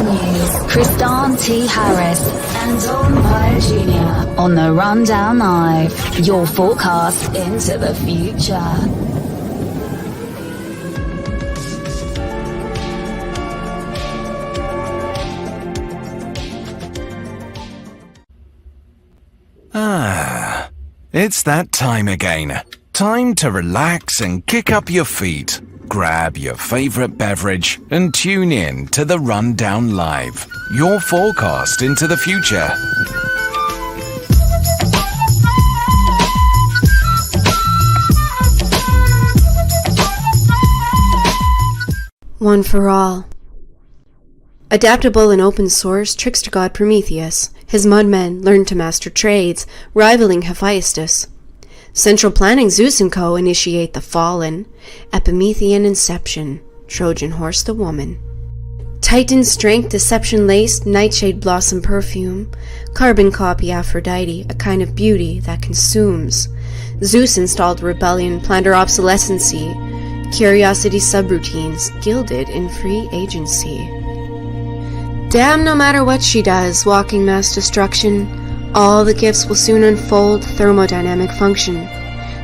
News, Kristan T. Harris and Don Pye Jr. on the Rundown Live, your forecast into the future. It's that time again. Time to relax and kick up your feet. Grab your favorite beverage and tune in to the Rundown Live, your forecast into the future. One for all. Adaptable and open source, trickster god Prometheus, his mudmen learned to master trades, rivaling Hephaestus. Central planning Zeus & Co. initiate the Fallen, Epimethean inception, Trojan horse the woman. Titan strength, deception-laced, nightshade blossom perfume, carbon copy Aphrodite, a kind of beauty that consumes. Zeus installed rebellion, planned her obsolescency, curiosity subroutines, gilded in free agency. Damn, no matter what she does, walking mass destruction, all the gifts will soon unfold thermodynamic function.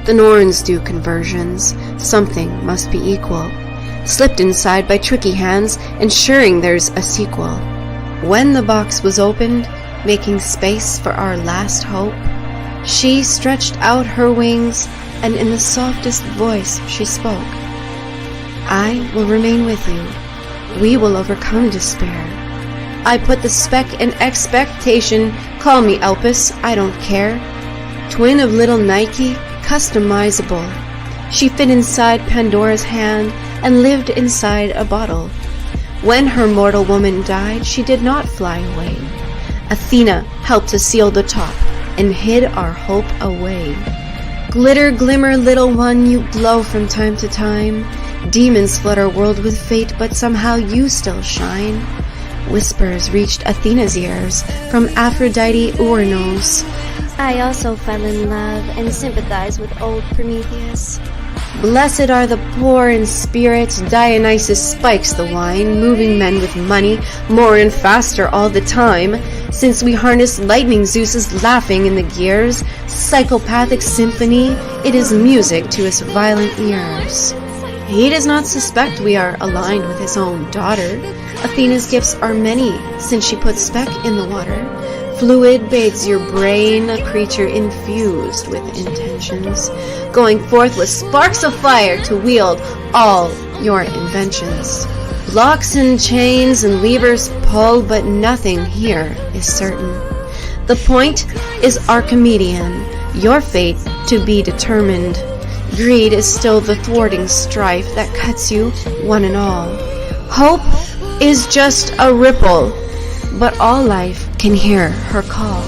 The Norns do conversions, something must be equal, slipped inside by tricky hands, ensuring there's a sequel. When the box was opened, making space for our last hope, she stretched out her wings, and in the softest voice she spoke. I will remain with you. We will overcome despair. I put the spec in expectation. Call me Elpis, I don't care. Twin of little Nike, customizable. She fit inside Pandora's hand and lived inside a bottle. When her mortal woman died, she did not fly away. Athena helped to seal the top and hid our hope away. Glitter, glimmer, little one, you glow from time to time. Demons flood our world with fate, but somehow you still shine. Whispers reached Athena's ears from Aphrodite Uranos. I also fell in love and sympathized with old Prometheus. Blessed are the poor in spirit, Dionysus spikes the wine, moving men with money, more and faster all the time. Since we harness lightning, Zeus is laughing in the gears. Psychopathic symphony, it is music to his violent ears. He does not suspect we are aligned with his own daughter. Athena's gifts are many, since she put spec in the water. Fluid bathes your brain, a creature infused with intentions, going forth with sparks of fire to wield all your inventions. Locks and chains and levers pull, but nothing here is certain. The point is Archimedean, your fate to be determined. Greed is still the thwarting strife that cuts you one and all. Hope is just a ripple, but all life can hear her call.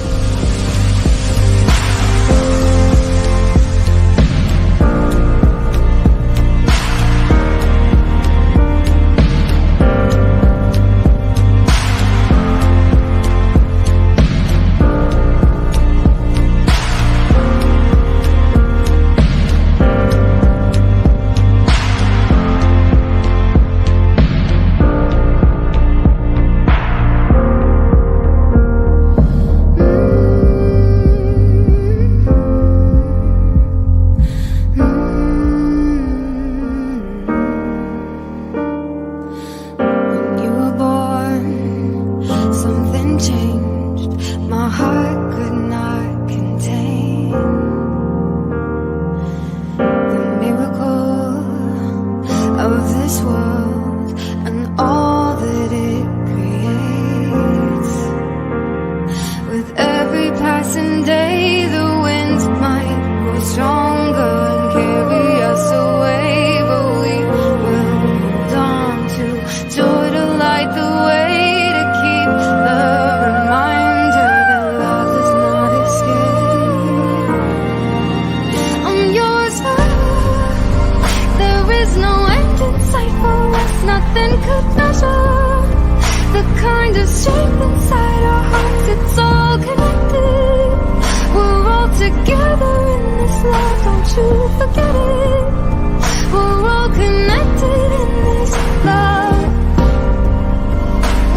We're all connected in this love.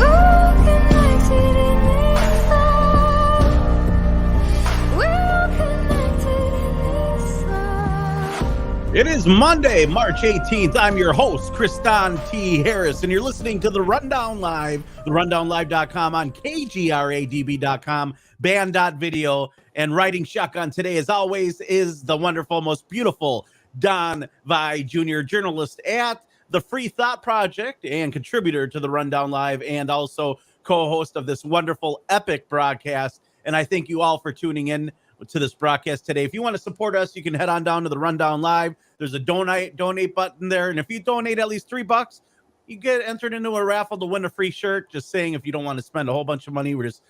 Ooh. is Monday, March 18th. I'm your host, Kristan T. Harris, and you're listening to The Rundown Live, therundownlive.com on kgradb.com, band.video, and Writing Shotgun today, as always, is the wonderful, most beautiful Don Vi Jr., journalist at the Free Thought Project and contributor to The Rundown Live, and also co-host of this wonderful, epic broadcast. And I thank you all for tuning in to this broadcast today. If you want to support us, you can head on down to the Rundown Live. There's a donate button there, and if you donate at least $3, you get entered into a raffle to win a free shirt. Just saying, if you don't want to spend a whole bunch of money, we're just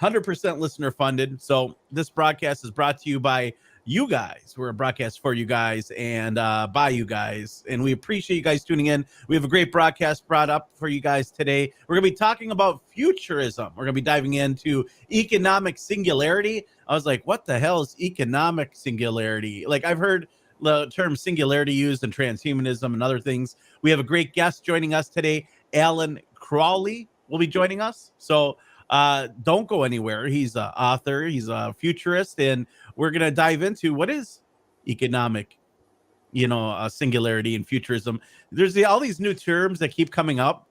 100% listener funded. So this broadcast is brought to you by you guys. We're a broadcast for you guys and by you guys, and we appreciate you guys tuning in. We have a great broadcast brought up for you guys today. We're going to be talking about futurism. We're going to be diving into economic singularity. I was like, what the hell is economic singularity? Like, I've heard the term singularity used in transhumanism and other things. We have a great guest joining us today. Alan Crowley will be joining us. So don't go anywhere. He's an author. He's a futurist, and we're going to dive into what is economic, singularity and futurism. There's all these new terms that keep coming up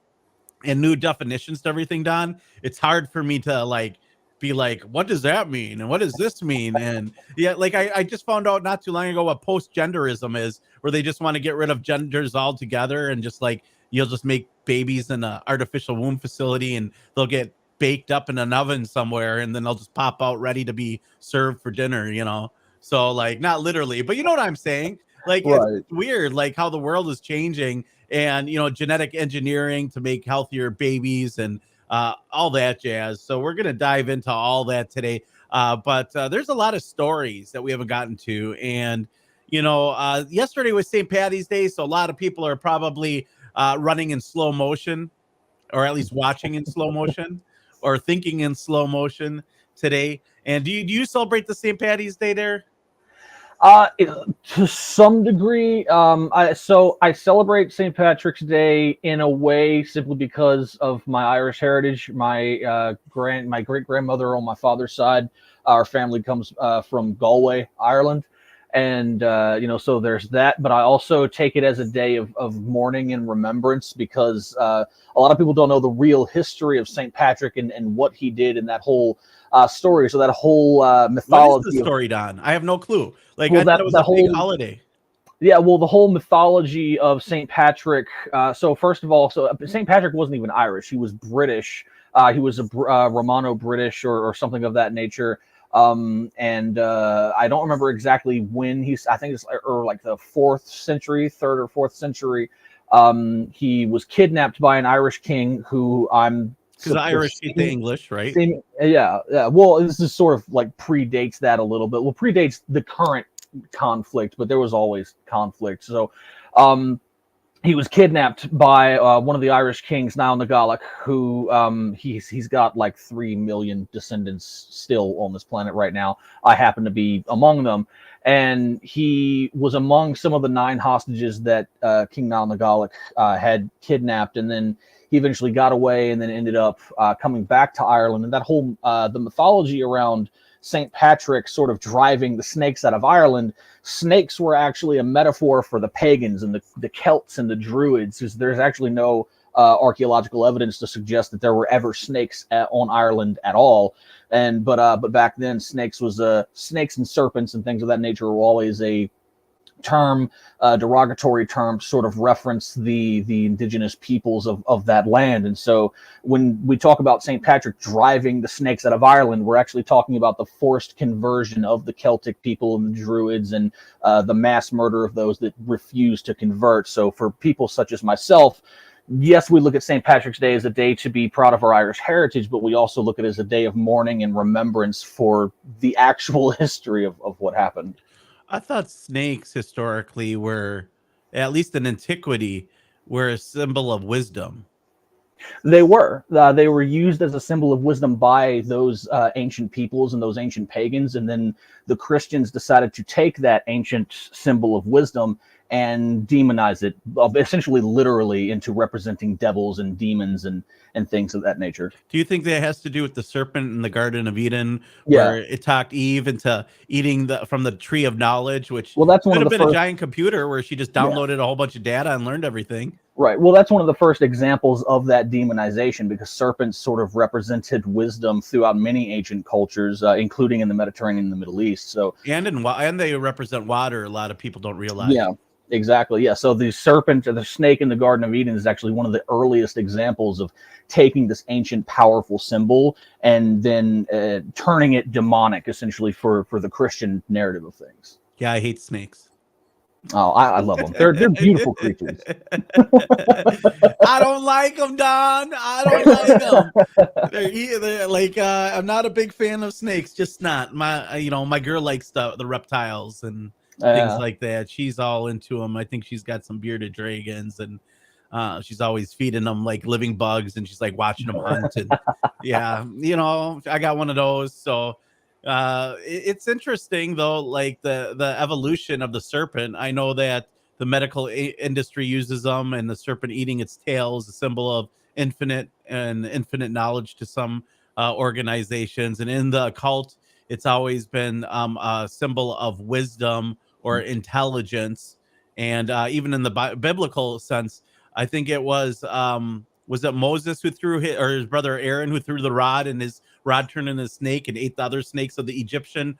and new definitions to everything, Don. It's hard for me to be like, what does that mean? And what does this mean? And yeah, I just found out not too long ago what post-genderism is, where they just want to get rid of genders altogether and just you'll just make babies in an artificial womb facility and they'll get baked up in an oven somewhere and then they'll just pop out ready to be served for dinner, So not literally, but you know what I'm saying? Right. It's weird, how the world is changing and, genetic engineering to make healthier babies and all that jazz. So we're going to dive into all that today. But there's a lot of stories that we haven't gotten to. And, yesterday was St. Patty's Day. So a lot of people are probably running in slow motion, or at least watching in slow motion or thinking in slow motion today. And do you celebrate the St. Patty's Day there? To some degree. I celebrate St. Patrick's Day in a way simply because of my Irish heritage. My great grandmother on my father's side, our family comes from Galway, Ireland. And, so there's that. But I also take it as a day of mourning and remembrance because a lot of people don't know the real history of St. Patrick and what he did in that whole story. So that whole mythology. What is the story, Don? I have no clue. I Well, thought it was a big holiday. Yeah, well, the whole mythology of St. Patrick. So first of all, St. Patrick wasn't even Irish. He was British. He was a Romano-British or something of that nature. And I don't remember exactly when I think it's the 4th century, 3rd or 4th century. He was kidnapped by an Irish king who because the Irish hate the English, right? Yeah. Well, this is sort of predates that a little bit. Well, predates the current conflict, but there was always conflict. So, he was kidnapped by one of the Irish kings, Niall na Gaelic, who he's got 3 million descendants still on this planet right now. I happen to be among them. And he was among some of the 9 hostages that King Niall na Gaelic had kidnapped. And then he eventually got away and then ended up coming back to Ireland. And that whole the mythology around St. Patrick sort of driving the snakes out of Ireland. Snakes were actually a metaphor for the pagans and the Celts and the Druids, because there's actually no archaeological evidence to suggest that there were ever snakes on Ireland at all. But back then, snakes and serpents and things of that nature were always a term, derogatory term, sort of reference the indigenous peoples of that land. And so when we talk about St. Patrick driving the snakes out of Ireland, we're actually talking about the forced conversion of the Celtic people and the Druids and the mass murder of those that refuse to convert. So for people such as myself, yes, we look at St. Patrick's Day as a day to be proud of our Irish heritage, but we also look at it as a day of mourning and remembrance for the actual history of what happened. I thought snakes historically were, at least in antiquity, were a symbol of wisdom. They were used as a symbol of wisdom by those ancient peoples and those ancient pagans. And then the Christians decided to take that ancient symbol of wisdom and demonize it, essentially literally, into representing devils and demons and things of that nature. Do you think that has to do with the serpent in the Garden of Eden, Yeah. where it talked Eve into eating from the tree of knowledge, which Well, that's one could of have the been a first. giant computer where she just downloaded a whole bunch of data and learned everything? Right. Well, that's one of the first examples of that demonization, because serpents sort of represented wisdom throughout many ancient cultures, including in the Mediterranean and the Middle East. So, And they represent water. A lot of people don't realize. yeah, exactly. Yeah. So the serpent or the snake in the Garden of Eden is actually one of the earliest examples of taking this ancient, powerful symbol and then turning it demonic, essentially, for the Christian narrative of things. Yeah, I hate snakes. Oh, I love them. They're beautiful creatures. I don't like them, Don. I don't like them. They're like I'm not a big fan of snakes. Just not my girl likes the reptiles and things like that. She's all into them. I think she's got some bearded dragons, and she's always feeding them like living bugs, and she's like watching them hunt. And yeah, I got one of those. So it's interesting though, like the evolution of the serpent. I know that the medical industry uses them, and the serpent eating its tail is a symbol of infinite knowledge to some organizations. And in the occult, it's always been a symbol of wisdom or intelligence. And even in the biblical sense, I think it was it Moses who threw or his brother Aaron who threw the rod, and his rod turned into a snake and ate the other snakes of the Egyptian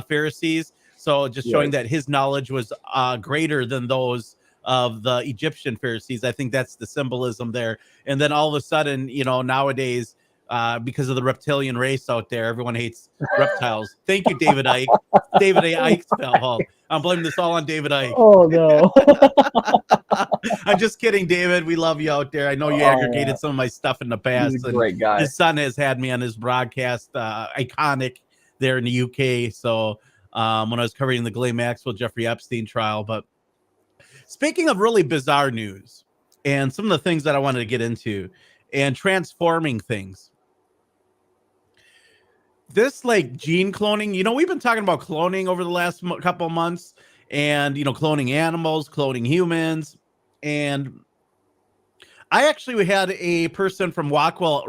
Pharisees. So just showing that his knowledge was greater than those of the Egyptian Pharisees. I think that's the symbolism there. And then all of a sudden, nowadays, because of the reptilian race out there, everyone hates reptiles. Thank you, David Icke. David Icke fell. I'm blaming this all on David Icke. Oh, no. I'm just kidding, David. We love you out there. I know you aggregated some of my stuff in the past. He's a great guy. His son has had me on his broadcast, Iconic, there in the UK. So when I was covering the Ghislaine Maxwell, Jeffrey Epstein trial. But speaking of really bizarre news and some of the things that I wanted to get into and transforming things, this like gene cloning, we've been talking about cloning over the last couple of months, and cloning animals, cloning humans. And I actually had a person from Rockwell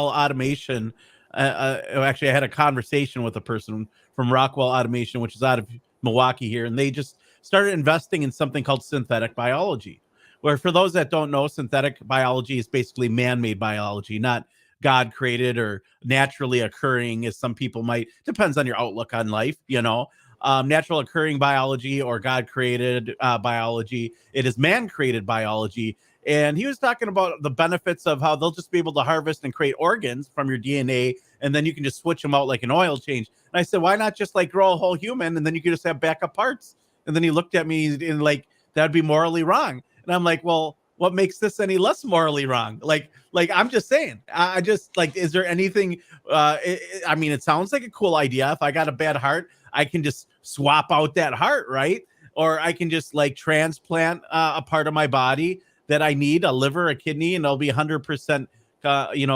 Automation. Actually, I had a conversation with a person from Rockwell Automation, which is out of Milwaukee here, and they just started investing in something called synthetic biology, where, for those that don't know, synthetic biology is basically man-made biology, not God created or naturally occurring, as some people might. Depends on your outlook on life, natural occurring biology or God created biology. It is man created biology. And he was talking about the benefits of how they'll just be able to harvest and create organs from your DNA, and then you can just switch them out like an oil change. And I said, why not just like grow a whole human, and then you can just have backup parts? And then he looked at me and like, that'd be morally wrong. And I'm like, well, what makes this any less morally wrong? Like I'm just saying, I just like, is there anything? I mean, it sounds like a cool idea. If I got a bad heart, I can just swap out that heart, right? Or I can just like transplant a part of my body that I need, a liver, a kidney, and it'll be 100%,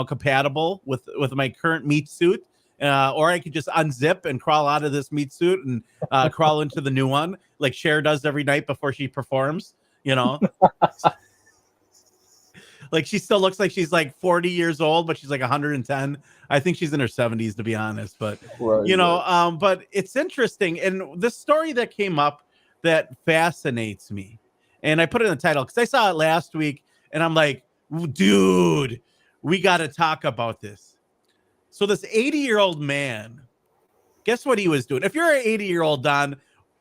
compatible with my current meat suit. Or I could just unzip and crawl out of this meat suit and crawl into the new one, like Cher does every night before she performs. Like, she still looks like she's like 40 years old, but she's like 110. I think she's in her 70s, to be honest. But but it's interesting. And this story that came up that fascinates me, and I put it in the title because I saw it last week, and I'm like, dude, we got to talk about this. So this 80-year-old man, guess what he was doing? If you're an 80-year-old, Don,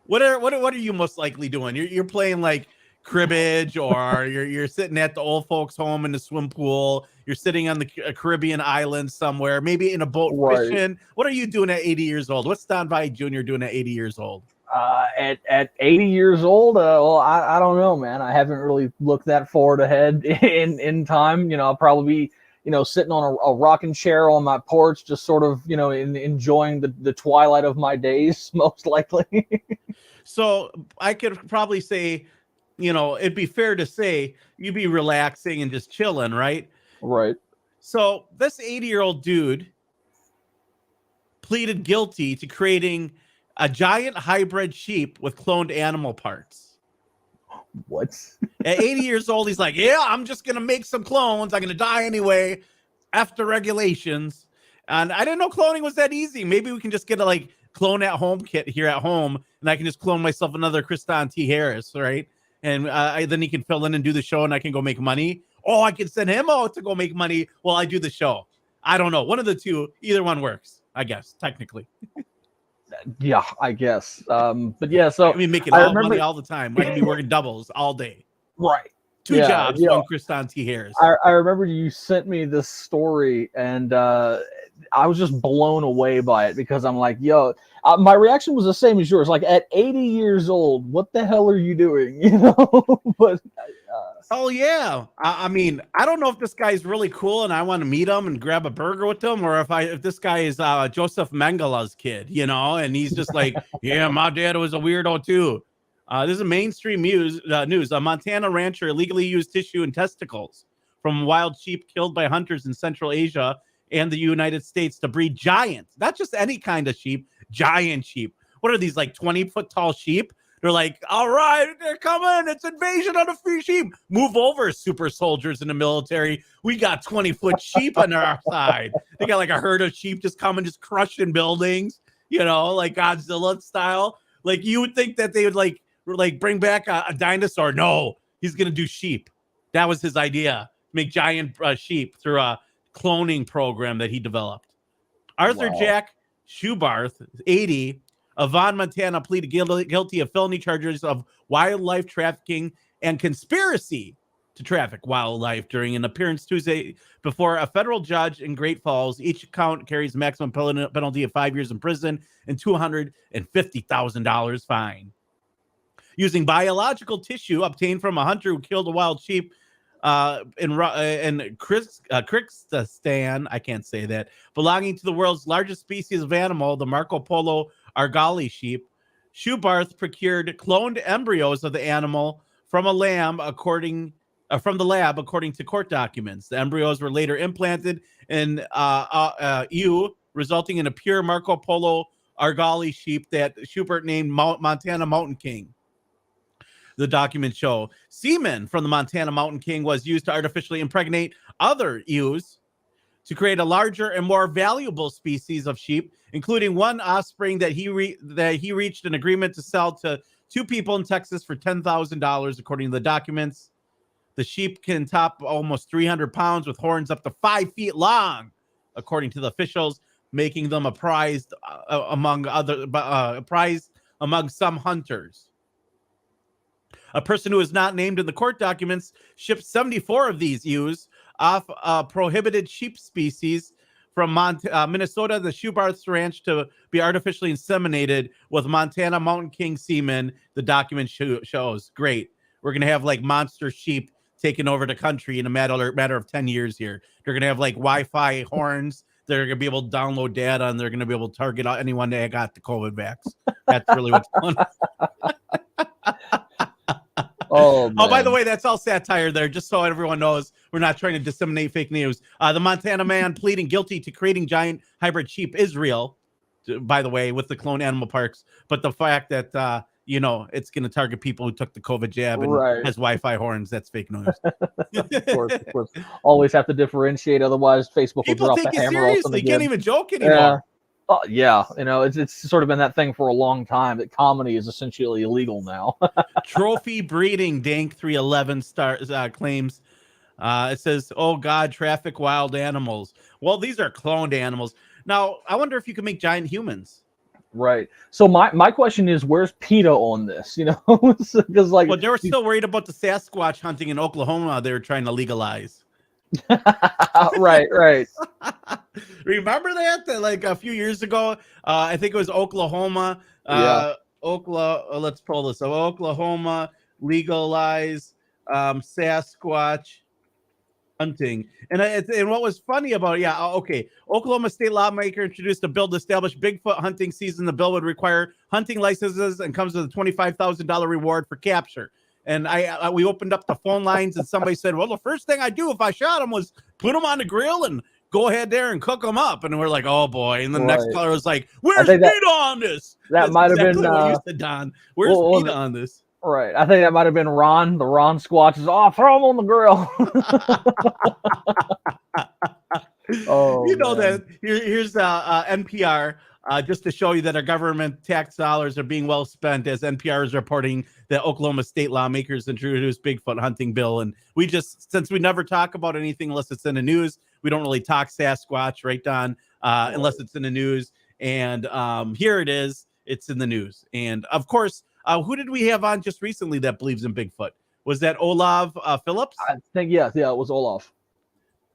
what are you most likely doing? You're playing like cribbage, or you're sitting at the old folks' home in the swim pool. You're sitting on the Caribbean island somewhere, maybe in a boat fishing. What are you doing at 80 years old? What's Don Vite Jr. doing at 80 years old? At 80 years old, well, I don't know, man. I haven't really looked that forward ahead in time. I'll probably be, sitting on a rocking chair on my porch, just sort of, enjoying the twilight of my days, most likely. So I could probably say, it'd be fair to say you'd be relaxing and just chilling, right? Right. So this 80-year-old dude pleaded guilty to creating a giant hybrid sheep with cloned animal parts. What? At 80 years old, he's like, yeah, I'm just going to make some clones. I'm going to die anyway after regulations. And I didn't know cloning was that easy. Maybe we can just get a like clone at home kit here at home, and I can just clone myself another Kristan T. Harris, right? And then he can fill in and do the show, and I can go make money. Oh, I can send him out to go make money while I do the show. I don't know. One of the two, either one works, I guess, technically. Yeah, I guess. But yeah, so I mean, making all money all the time. I can be working doubles all day. Right. Two jobs, one Kristan T. Harris. I remember you sent me this story, and I was just blown away by it because I'm like, yo, my reaction was the same as yours. Like, at 80 years old, what the hell are you doing? You know? But oh yeah, I mean, I don't know if this guy's really cool and I want to meet him and grab a burger with him, or if this guy is Joseph Mengele's kid, you know, and he's just like, yeah, my dad was a weirdo too. This is a mainstream news. A Montana rancher illegally used tissue and testicles from wild sheep killed by hunters in Central Asia and the United States to breed giants. Not just any kind of sheep, giant sheep. What are these, like 20-foot tall sheep? They're like, all right, they're coming. It's invasion of the free sheep. Move over, super soldiers in the military. We got 20-foot sheep on our side. They got like a herd of sheep just coming, just crushing buildings, you know, like Godzilla style. Like, you would think that they would like bring back a dinosaur. No, he's going to do sheep. That was his idea. Make giant sheep through a cloning program that he developed. Arthur Jack Schubarth, 80, of Vaughan, Montana, pleaded guilty of felony charges of wildlife trafficking and conspiracy to traffic wildlife during an appearance Tuesday before a federal judge in Great Falls. Each count carries a maximum penalty of 5 years in prison and $250,000 fine. Using biological tissue obtained from a hunter who killed a wild sheep in Kyrgyzstan, I can't say that, belonging to the world's largest species of animal, the Marco Polo Argali sheep, Schubarth procured cloned embryos of the animal from a lamb, from the lab, according to court documents. The embryos were later implanted in ewe, resulting in a pure Marco Polo Argali sheep that Schubert named Montana Mountain King. The documents show semen from the Montana Mountain King was used to artificially impregnate other ewes to create a larger and more valuable species of sheep, including one offspring that he reached an agreement to sell to two people in Texas for $10,000, according to the documents. The sheep can top almost 300 pounds with horns up to 5 feet long, according to the officials, making them a prized among some hunters. A person who is not named in the court documents shipped 74 of these ewes off a prohibited sheep species from Minnesota, the Schubarth's ranch, to be artificially inseminated with Montana Mountain King semen. The document shows. Great. We're going to have like monster sheep taking over the country in a matter of 10 years here. They're going to have like Wi-Fi horns. They're going to be able to download data, and they're going to be able to target anyone that got the COVID vax. That's really what's going on. Oh, by the way, that's all satire there, just so everyone knows we're not trying to disseminate fake news. The Montana man pleading guilty to creating giant hybrid sheep is real, by the way, with the clone animal parks. But the fact that, it's going to target people who took the COVID jab and has Wi-Fi horns, that's fake news. Of course. Always have to differentiate, otherwise Facebook will drop the hammer. Seriously, can't even joke anymore. Yeah, it's sort of been that thing for a long time that comedy is essentially illegal now. Trophy breeding, Dank 311 claims. It says, "Oh God, traffic wild animals." Well, these are cloned animals. Now, I wonder if you can make giant humans. Right. So my question is, where's PETA on this? Because well, they were still worried about the Sasquatch hunting in Oklahoma. They were trying to legalize. Right. Remember that like a few years ago? I think it was Oklahoma. Let's pull this up. Oklahoma legalize Sasquatch hunting. And what was funny about it, Oklahoma state lawmaker introduced a bill to establish Bigfoot hunting season. The bill would require hunting licenses and comes with a $25,000 reward for capture. And we opened up the phone lines, and somebody said, well, the first thing I'd do if I shot him was put him on the grill and go ahead there and cook them up. And we're like, oh boy. And the next caller was like, where's PETA on this? That might have been what you said, Don. Where's PETA on this? Right. I think that might have been Ron. The Ron Squatches. Oh, throw him on the grill. Oh, You know man. that here's NPR, just to show you that our government tax dollars are being well spent, as NPR is reporting that Oklahoma state lawmakers introduced Bigfoot hunting bill. And we just, since we never talk about anything unless it's in the news, we don't really talk Sasquatch, right, Don? Unless it's in the news. And here it is. It's in the news. And of course, who did we have on just recently that believes in Bigfoot? Was that Olav Phillips? I think, yeah, it was Olaf.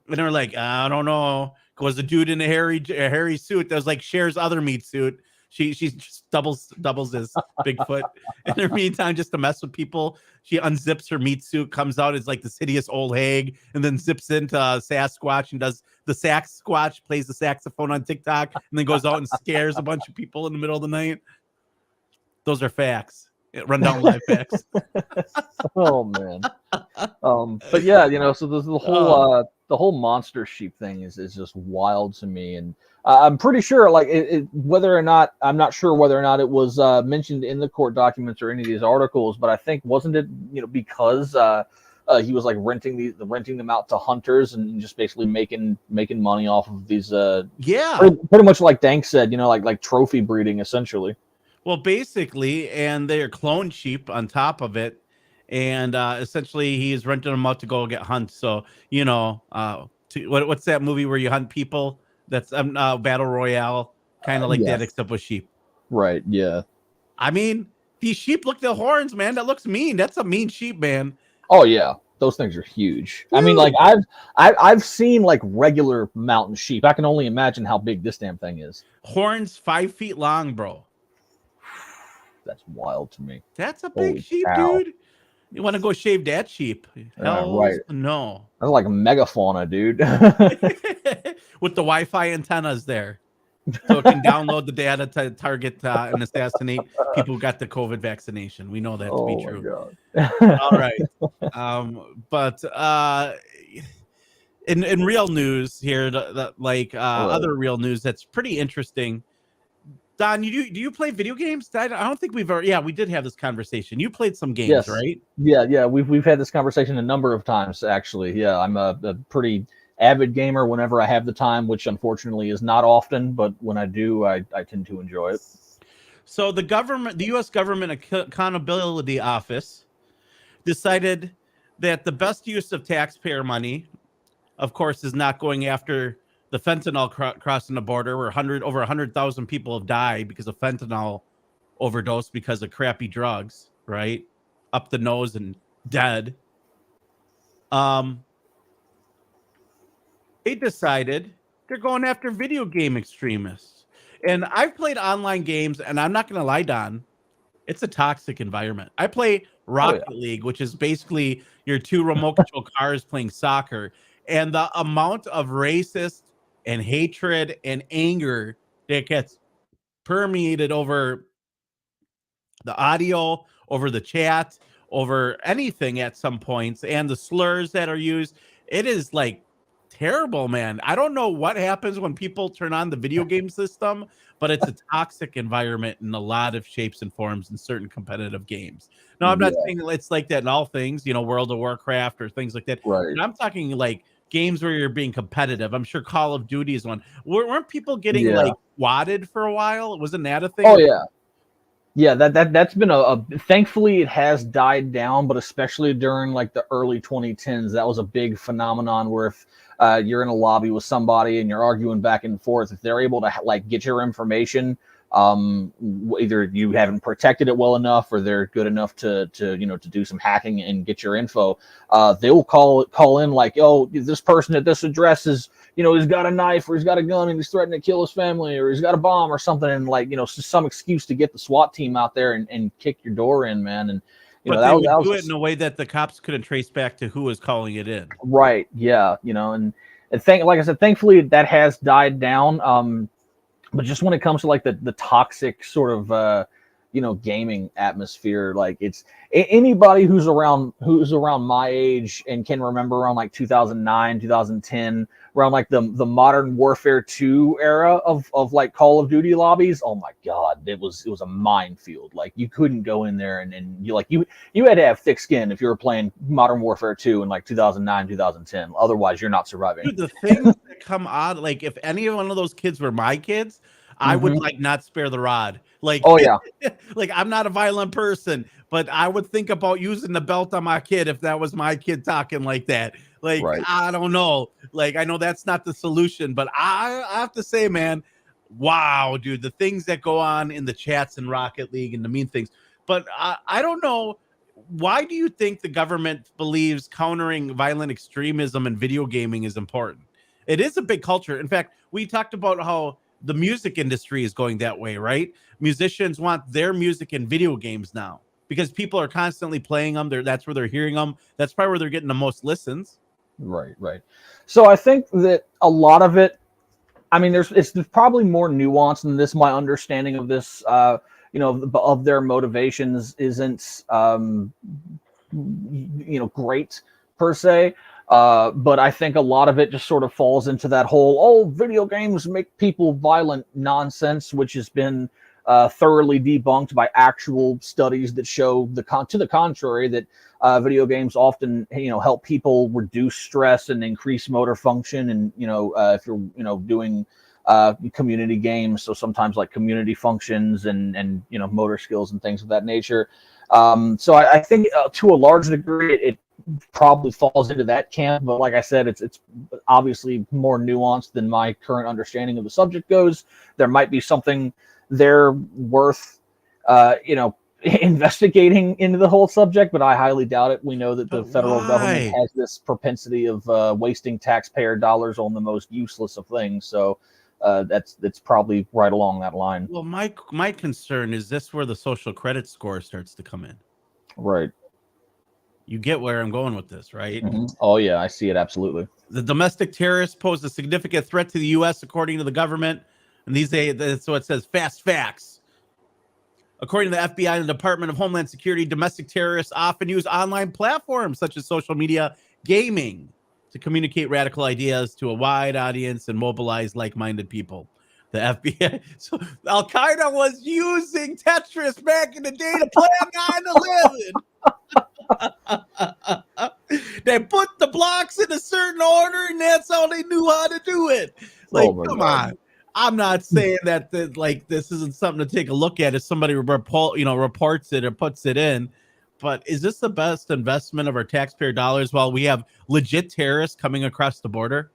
And they're like, I don't know, because the dude in a hairy suit that was like Cher's other meat suit. She just doubles his Bigfoot. In the meantime, just to mess with people, she unzips her meat suit, comes out as like this hideous old hag, and then zips into Sasquatch and does the Sasquatch, plays the saxophone on TikTok, and then goes out and scares a bunch of people in the middle of the night. Those are facts. Rundown live facts. Oh man. But yeah, so there's the whole monster sheep thing is just wild to me, and I'm pretty sure, like, whether or not, I'm not sure whether or not it was mentioned in the court documents or any of these articles, but I think, wasn't it, because he was like renting them out to hunters and just basically making money off of these pretty much, like Dank said, like trophy breeding essentially. Well, basically, and they're clone sheep on top of it. And essentially, he's renting them out to go get hunt. So, what's that movie where you hunt people? That's Battle Royale, kind of like that, except with sheep. Right, yeah. I mean, these sheep look the horns, man. That looks mean. That's a mean sheep, man. Oh, yeah. Those things are huge. Woo! I mean, like, I've seen, like, regular mountain sheep. I can only imagine how big this damn thing is. Horns 5 feet long, bro. That's wild to me. That's a big sheep, dude. You want to go shave that sheep? Hell, right. No. That's like a megafauna, dude. With the Wi-Fi antennas there. So it can download the data to target and assassinate people who got the COVID vaccination. We know that to be true. All right. But in real news here, other real news that's pretty interesting. Don, do you play video games? I don't think we've ever. Yeah, we did have this conversation. You played some games, yes. Right? Yeah. We've had this conversation a number of times, actually. Yeah, I'm a pretty avid gamer whenever I have the time, which unfortunately is not often, but when I do, I tend to enjoy it. So the U.S. Government Accountability Office decided that the best use of taxpayer money, of course, is not going after the fentanyl crossing the border, where over 100,000 people have died because of fentanyl overdose because of crappy drugs, right? Up the nose and dead. They decided they're going after video game extremists. And I've played online games, and I'm not going to lie, Don, it's a toxic environment. I play Rocket League, which is basically your two remote control cars playing soccer. And the amount of racist and hatred and anger that gets permeated over the audio, over the chat, over anything at some points, and the slurs that are used, it is like terrible, man. I don't know what happens when people turn on the video game system, but it's a toxic environment in a lot of shapes and forms in certain competitive games. No, I'm not saying it's like that in all things, World of Warcraft or things like that. Right. But I'm talking like games where you're being competitive. I'm sure Call of Duty is one. Weren't people getting like wadded for a while? Wasn't that a thing? Oh yeah. Yeah, that's been thankfully it has died down, but especially during like the early 2010s, that was a big phenomenon where if you're in a lobby with somebody and you're arguing back and forth, if they're able to like get your information, either you haven't protected it well enough or they're good enough to do some hacking and get your info, they will call in like, oh, this person at this address is, he's got a knife or he's got a gun and he's threatening to kill his family or he's got a bomb or something, and like, some excuse to get the SWAT team out there and kick your door in, man. And but they would do it in a way that the cops couldn't trace back to who was calling it in. Right. Yeah. And like I said, thankfully that has died down. But just when it comes to like the toxic sort of, gaming atmosphere. Like anybody who's around my age and can remember around like 2009, 2010, around like the Modern Warfare 2 era of like Call of Duty lobbies. Oh my God, it was a minefield. Like you couldn't go in there and you had to have thick skin if you were playing Modern Warfare 2 in like 2009, 2010. Otherwise, you're not surviving. Dude, the things that come out, like if any one of those kids were my kids, I would like not spare the rod. Like, oh yeah, like I'm not a violent person, but I would think about using the belt on my kid if that was my kid talking like that. Like, right. I don't know. Like, I know that's not the solution, but I have to say, man, wow, dude, the things that go on in the chats in Rocket League and the mean things. But I don't know. Why do you think the government believes countering violent extremism in video gaming is important? It is a big culture. In fact, we talked about how the music industry is going that way, right? Musicians want their music in video games now because people are constantly playing them. That's where they're hearing them. That's probably where they're getting the most listens. Right. So I think that a lot of it, I mean, there's probably more nuance than this. My understanding of this, of their motivations isn't, great per se. But I think a lot of it just sort of falls into that whole, video games make people violent nonsense, which has been thoroughly debunked by actual studies that show to the contrary, that video games often, help people reduce stress and increase motor function. And, if you're, doing community games, so sometimes like community functions and motor skills and things of that nature. So I think to a large degree, it probably falls into that camp, but like I said, it's obviously more nuanced than my current understanding of the subject goes. There might be something there worth investigating into the whole subject, but I highly doubt it. We know that the federal government has this propensity of wasting taxpayer dollars on the most useless of things, so that's probably right along that line. Well, my concern is this where the social credit score starts to come in. Right. You get where I'm going with this, right? Mm-hmm. Oh, yeah, I see it, absolutely. The domestic terrorists pose a significant threat to the U.S., according to the government. And so it says fast facts. According to the FBI and the Department of Homeland Security, domestic terrorists often use online platforms such as social media, gaming, to communicate radical ideas to a wide audience and mobilize like-minded people. The FBI, so Al Qaeda was using Tetris back in the day to plan 9/11. They put the blocks in a certain order, and that's how they knew how to do it. Like, come on. I'm not saying that this isn't something to take a look at if somebody reports it or puts it in. But is this the best investment of our taxpayer dollars while we have legit terrorists coming across the border?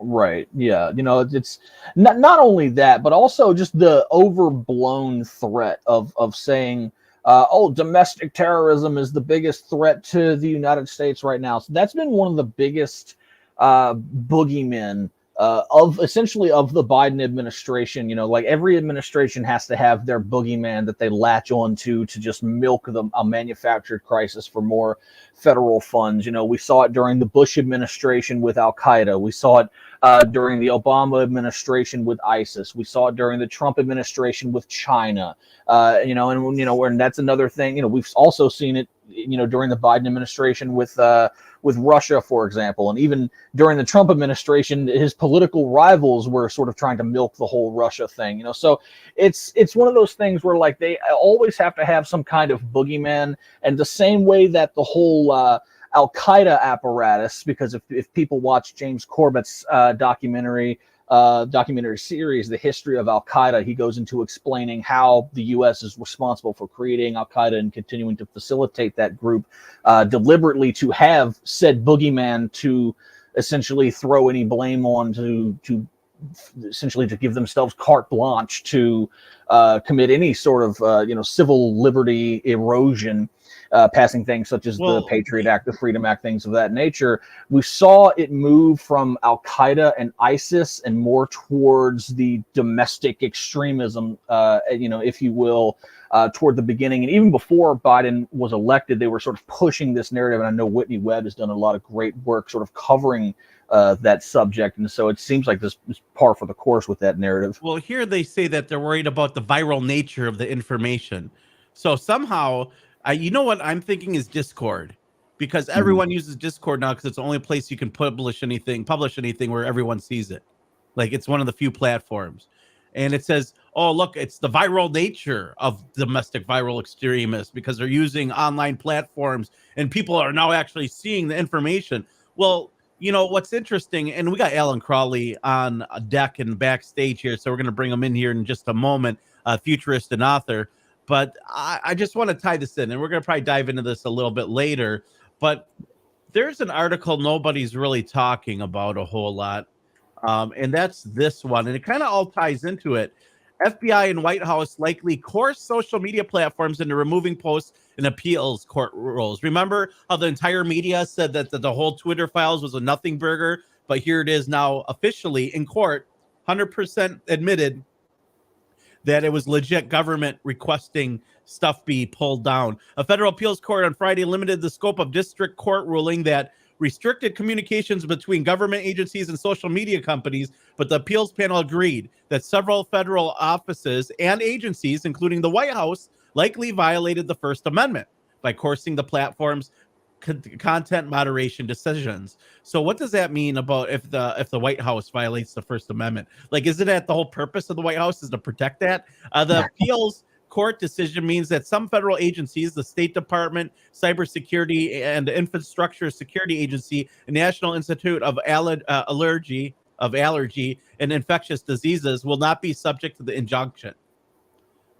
Right. Yeah. It's not only that, but also just the overblown threat of saying, domestic terrorism is the biggest threat to the United States right now. So that's been one of the biggest boogeymen of the Biden administration. Like every administration has to have their boogeyman that they latch on to just milk a manufactured crisis for more federal funds. We saw it during the Bush administration with Al Qaeda. We saw it during the Obama administration with ISIS. We saw it during the Trump administration with China. And that's another thing. We've also seen it, during the Biden administration with Russia, for example, and even during the Trump administration, his political rivals were sort of trying to milk the whole Russia thing. So it's one of those things where like they always have to have some kind of boogeyman, and the same way that the whole Al Qaeda apparatus, because if people watch James Corbett's documentary series, The History of Al Qaeda, he goes into explaining how the U.S. is responsible for creating Al Qaeda and continuing to facilitate that group deliberately to have said boogeyman to essentially throw any blame on, to essentially to give themselves carte blanche to commit any sort of civil liberty erosion. Passing things such as the Patriot Act, the Freedom Act, things of that nature. We saw it move from Al Qaeda and ISIS and more towards the domestic extremism, if you will, toward the beginning. And even before Biden was elected, they were sort of pushing this narrative. And I know Whitney Webb has done a lot of great work sort of covering that subject, and so it seems like this is par for the course with that narrative. Well, here they say that they're worried about the viral nature of the information. So somehow, you know what I'm thinking is Discord, because everyone uses Discord now because it's the only place you can publish anything where everyone sees it. Like it's one of the few platforms. And it says, oh, look, it's the viral nature of domestic viral extremists because they're using online platforms and people are now actually seeing the information. Well, you know what's interesting, and we got Alan Crowley on a deck and backstage here, so we're going to bring him in here in just a moment, futurist and author. But I just want to tie this in, and we're going to probably dive into this a little bit later. But there's an article nobody's really talking about a whole lot, and that's this one, and it kind of all ties into it. FBI and White House likely coerce social media platforms into removing posts and appeals court rules. Remember how the entire media said that the whole Twitter files was a nothing burger, but here it is now officially in court, 100% admitted that it was legit government requesting stuff be pulled down. A federal appeals court on Friday limited the scope of district court ruling that restricted communications between government agencies and social media companies, but the appeals panel agreed that several federal offices and agencies, including the White House, likely violated the First Amendment by coercing the platform's content moderation decisions. So what does that mean about if the White House violates the First Amendment? Like, isn't that the whole purpose of the White House is to protect that? The appeals court decision means that some federal agencies, the State Department, Cybersecurity and Infrastructure Security Agency, and National Institute of Allergy and Infectious Diseases, will not be subject to the injunction.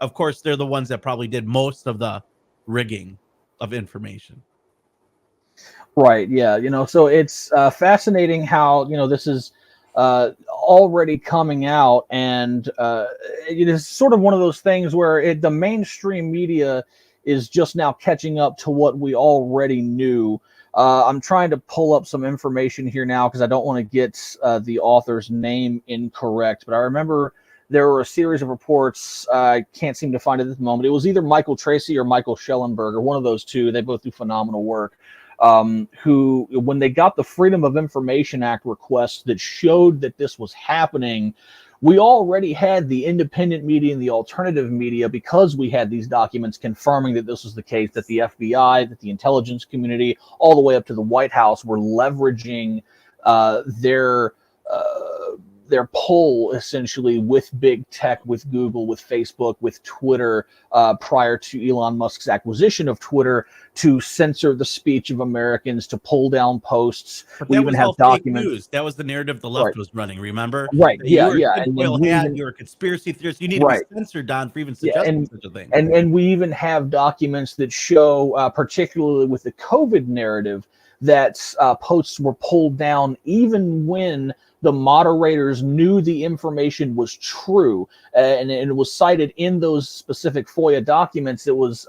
Of course, they're the ones that probably did most of the rigging of information. Right. Yeah. So it's fascinating how, this is already coming out, and it is sort of one of those things where the mainstream media is just now catching up to what we already knew. I'm trying to pull up some information here now because I don't want to get the author's name incorrect, but I remember there were a series of reports. I can't seem to find it at the moment. It was either Michael Tracy or Michael Schellenberger, one of those two. They both do phenomenal work. Who, when they got the Freedom of Information Act requests that showed that this was happening, we already had the independent media and the alternative media, because we had these documents confirming that this was the case, that the FBI, that the intelligence community, all the way up to the White House were leveraging their pull essentially with big tech, with Google, with Facebook, with Twitter, prior to Elon Musk's acquisition of Twitter, to censor the speech of Americans, to pull down posts. But we that even was have all fake documents. news. That was the narrative the left was running. Remember? Right. That Yeah. you were Yeah. a tinfoil hat, you were a conspiracy theorist. You need to be censored, Don, for even suggesting such a thing. And we even have documents that show, particularly with the COVID narrative, that posts were pulled down even when the moderators knew the information was true, and it was cited in those specific FOIA documents. It was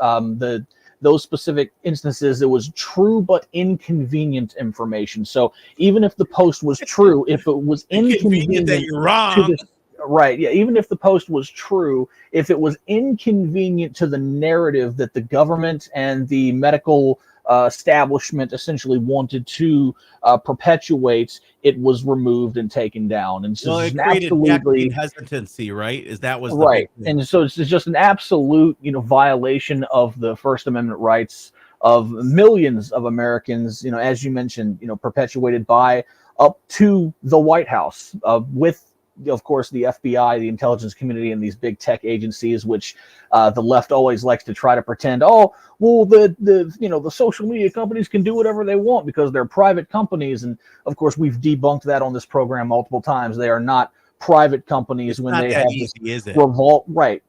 those specific instances. It was true but inconvenient information. So even if the post was true, if it was inconvenient that you're wrong. Right. Yeah. Even if the post was true, if it was inconvenient to the narrative that the government and the medical establishment essentially wanted to perpetuate, it was removed and taken down. And so it it's created absolutely hesitancy, right? Was the right. big thing. And so it's just an absolute, violation of the First Amendment rights of millions of Americans, as you mentioned, perpetuated by up to the White House, with, of course, the FBI, the intelligence community, and these big tech agencies, which the left always likes to try to pretend, the social media companies can do whatever they want because they're private companies. And of course, we've debunked that on this program multiple times. They are not private companies. When they have easy, is it? Right.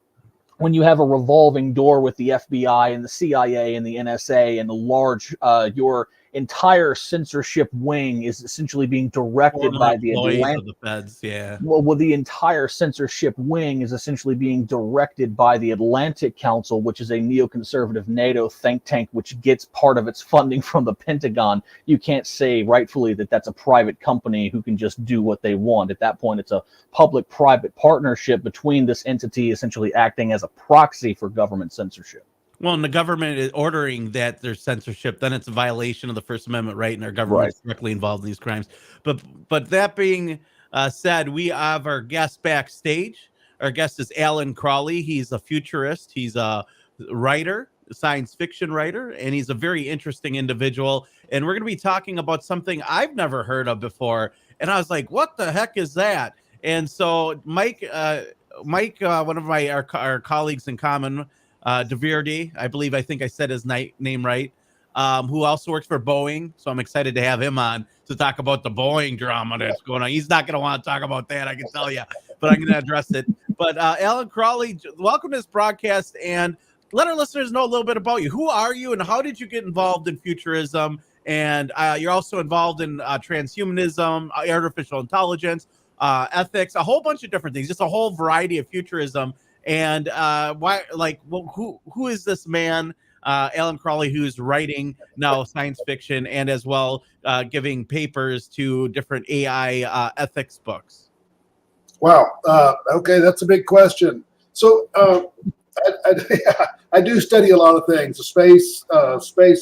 When you have a revolving door with the FBI and the CIA and the NSA and the large, your entire censorship wing is essentially being directed by the employees of the feds. Yeah. Well, the entire censorship wing is essentially being directed by the Atlantic Council, which is a neoconservative NATO think tank, which gets part of its funding from the Pentagon. You can't say rightfully that that's a private company who can just do what they want. At that point, it's a public-private partnership between this entity essentially acting as a proxy for government censorship. Well, and the government is ordering that there's censorship, then it's a violation of the First Amendment, right? And our Right. government's directly involved in these crimes. But that being said, we have our guest backstage. Our guest is Alan Crowley. He's a futurist. He's a writer, a science fiction writer, and he's a very interesting individual. And we're going to be talking about something I've never heard of before. And I was like, "What the heck is that?" And so Mike, one of our colleagues in common, DeVerde, I think I said his name right, who also works for Boeing. So I'm excited to have him on to talk about the Boeing drama that's going on. He's not going to want to talk about that, I can tell you, but I'm going to address it. But Alan Crowley, welcome to this broadcast, and let our listeners know a little bit about you. Who are you, and how did you get involved in futurism? And you're also involved in transhumanism, artificial intelligence, ethics, a whole bunch of different things, just a whole variety of futurism. And who is this man, Alan Crowley, who's writing now science fiction and as well giving papers to different AI ethics books? Wow. Okay, that's a big question. So I do study a lot of things: the space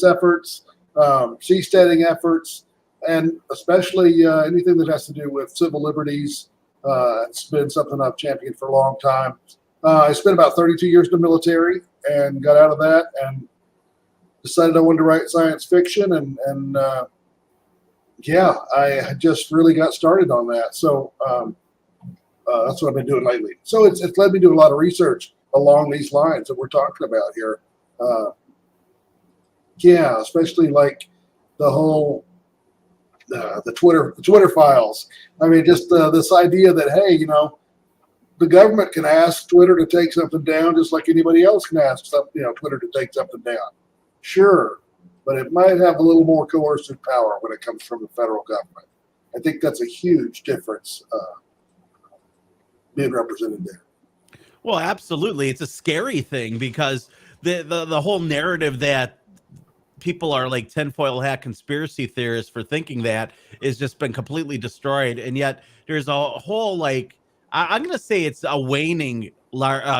efforts, seasteading efforts, and especially anything that has to do with civil liberties. It's been something I've championed for a long time. I spent about 32 years in the military and got out of that and decided I wanted to write science fiction. And I just really got started on that. So that's what I've been doing lately. So it's led me to do a lot of research along these lines that we're talking about here. Especially like the whole the Twitter files. I mean, just this idea that, hey, the government can ask Twitter to take something down just like anybody else can ask Twitter to take something down. Sure, but it might have a little more coercive power when it comes from the federal government. I think that's a huge difference being represented there. Well, absolutely. It's a scary thing because the whole narrative that people are like tinfoil hat conspiracy theorists for thinking that has just been completely destroyed. And yet there's a whole I'm going to say it's a waning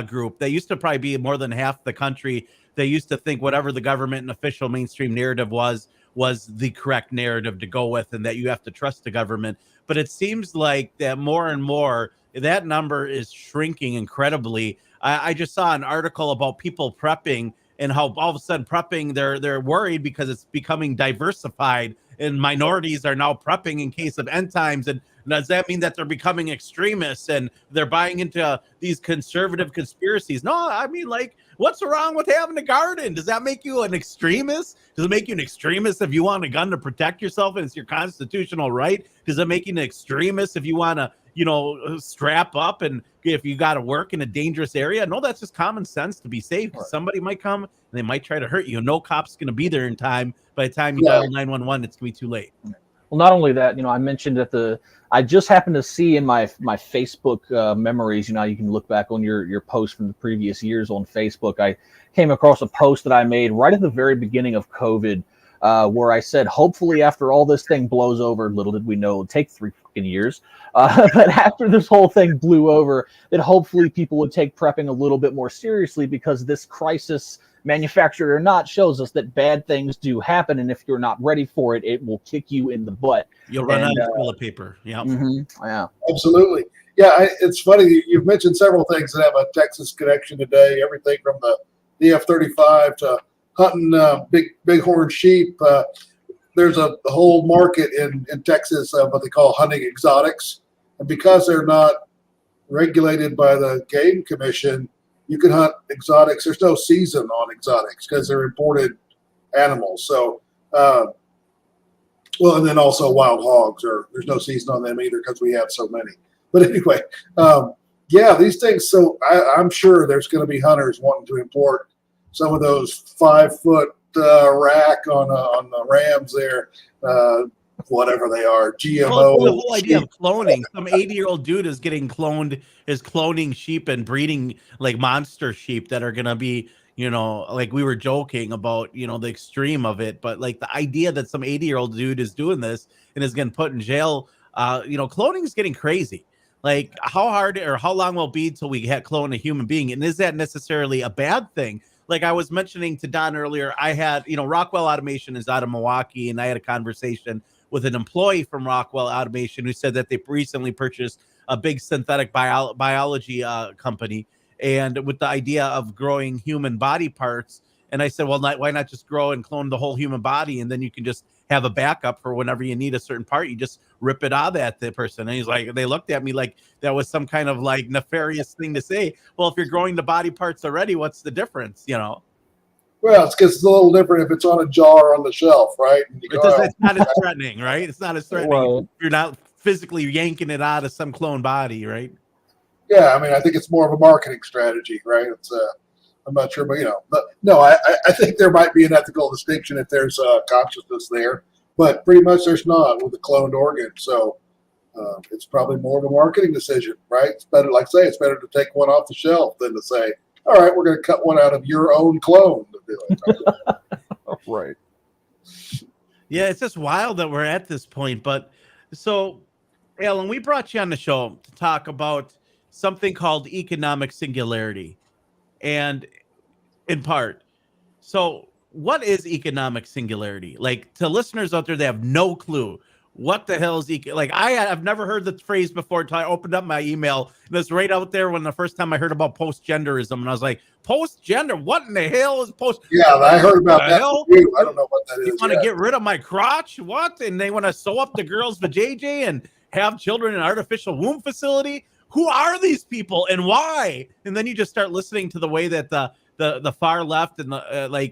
group that used to probably be more than half the country. They used to think whatever the government and official mainstream narrative was the correct narrative to go with, and that you have to trust the government. But it seems like that more and more that number is shrinking incredibly. I just saw an article about people prepping and how all of a sudden prepping, they're worried because it's becoming diversified and minorities are now prepping in case of end times. And does that mean that they're becoming extremists and they're buying into these conservative conspiracies? No, I mean, what's wrong with having a garden? Does that make you an extremist? Does it make you an extremist if you want a gun to protect yourself and it's your constitutional right? Does it make you an extremist if you want to, strap up and if you got to work in a dangerous area? No, that's just common sense to be safe. Right. Somebody might come and they might try to hurt you. No cop's going to be there in time. By the time you dial 911, it's going to be too late. Well, not only that, I mentioned that I just happened to see in my Facebook memories, you can look back on your post from the previous years on Facebook. I came across a post that I made right at the very beginning of COVID, where I said, hopefully after all this thing blows over, little did we know it would take 3 fucking years. But after this whole thing blew over, that hopefully people would take prepping a little bit more seriously, because this crisis, manufacturer or not, shows us that bad things do happen, and if you're not ready for it, it will kick you in the butt. You'll run out of toilet paper. Yeah. Yeah. Absolutely. Yeah, it's funny. You've mentioned several things that have a Texas connection today. Everything from the F-35 to hunting bighorn sheep. There's a whole market in Texas of what they call hunting exotics, and because they're not regulated by the Game Commission, you can hunt exotics. There's no season on exotics because they're imported animals. So, and then also wild hogs, there's no season on them either because we have so many. But anyway, these things. So I'm sure there's going to be hunters wanting to import some of those 5-foot rack on the rams there, whatever they are, GMO. Well, the whole idea of cloning. Some 80-year-old dude is getting cloned, is cloning sheep and breeding like monster sheep that are going to be, like we were joking about, the extreme of it. But like the idea that some 80-year-old dude is doing this and is getting put in jail, cloning is getting crazy. Like how hard or how long will it be till we clone a human being? And is that necessarily a bad thing? like I was mentioning to Don earlier, I had, Rockwell Automation is out of Milwaukee, and I had a conversation with an employee from Rockwell Automation who said that they recently purchased a big synthetic biology company, and with the idea of growing human body parts. And I said, well, why not just grow and clone the whole human body, and then you can just have a backup for whenever you need a certain part. You just rip it out of that person. And he's like, they looked at me like that was some kind of like nefarious thing to say. Well, if you're growing the body parts already, what's the difference? Well, it's because it's a little different if it's on a jar on the shelf, right? And you go, it's not as threatening, right? It's not as threatening. Right. You're not physically yanking it out of some clone body, right? Yeah, I mean, I think it's more of a marketing strategy, right? It's I'm not sure, but no, I think there might be an ethical distinction if there's consciousness there, but pretty much there's not with a cloned organ. So it's probably more of a marketing decision, right? It's better, like I say, it's better to take one off the shelf than to say, all right, we're going to cut one out of your own clone to do it. Right. Yeah, it's just wild that we're at this point. But so, Alan, we brought you on the show to talk about something called economic singularity. And in part, so what is economic singularity? Like, to listeners out there, they have no clue what the hell is like. I've never heard the phrase before until I opened up my email, and it's right out there when the first time I heard about post-genderism, and I was like, post-gender, what in the hell is post? Yeah, I heard about that too. I don't know what that is. You want to get rid of my crotch? What? And they want to sew up the girls' vajayjay and have children in an artificial womb facility? Who are these people and why? And then you just start listening to the way that the far left and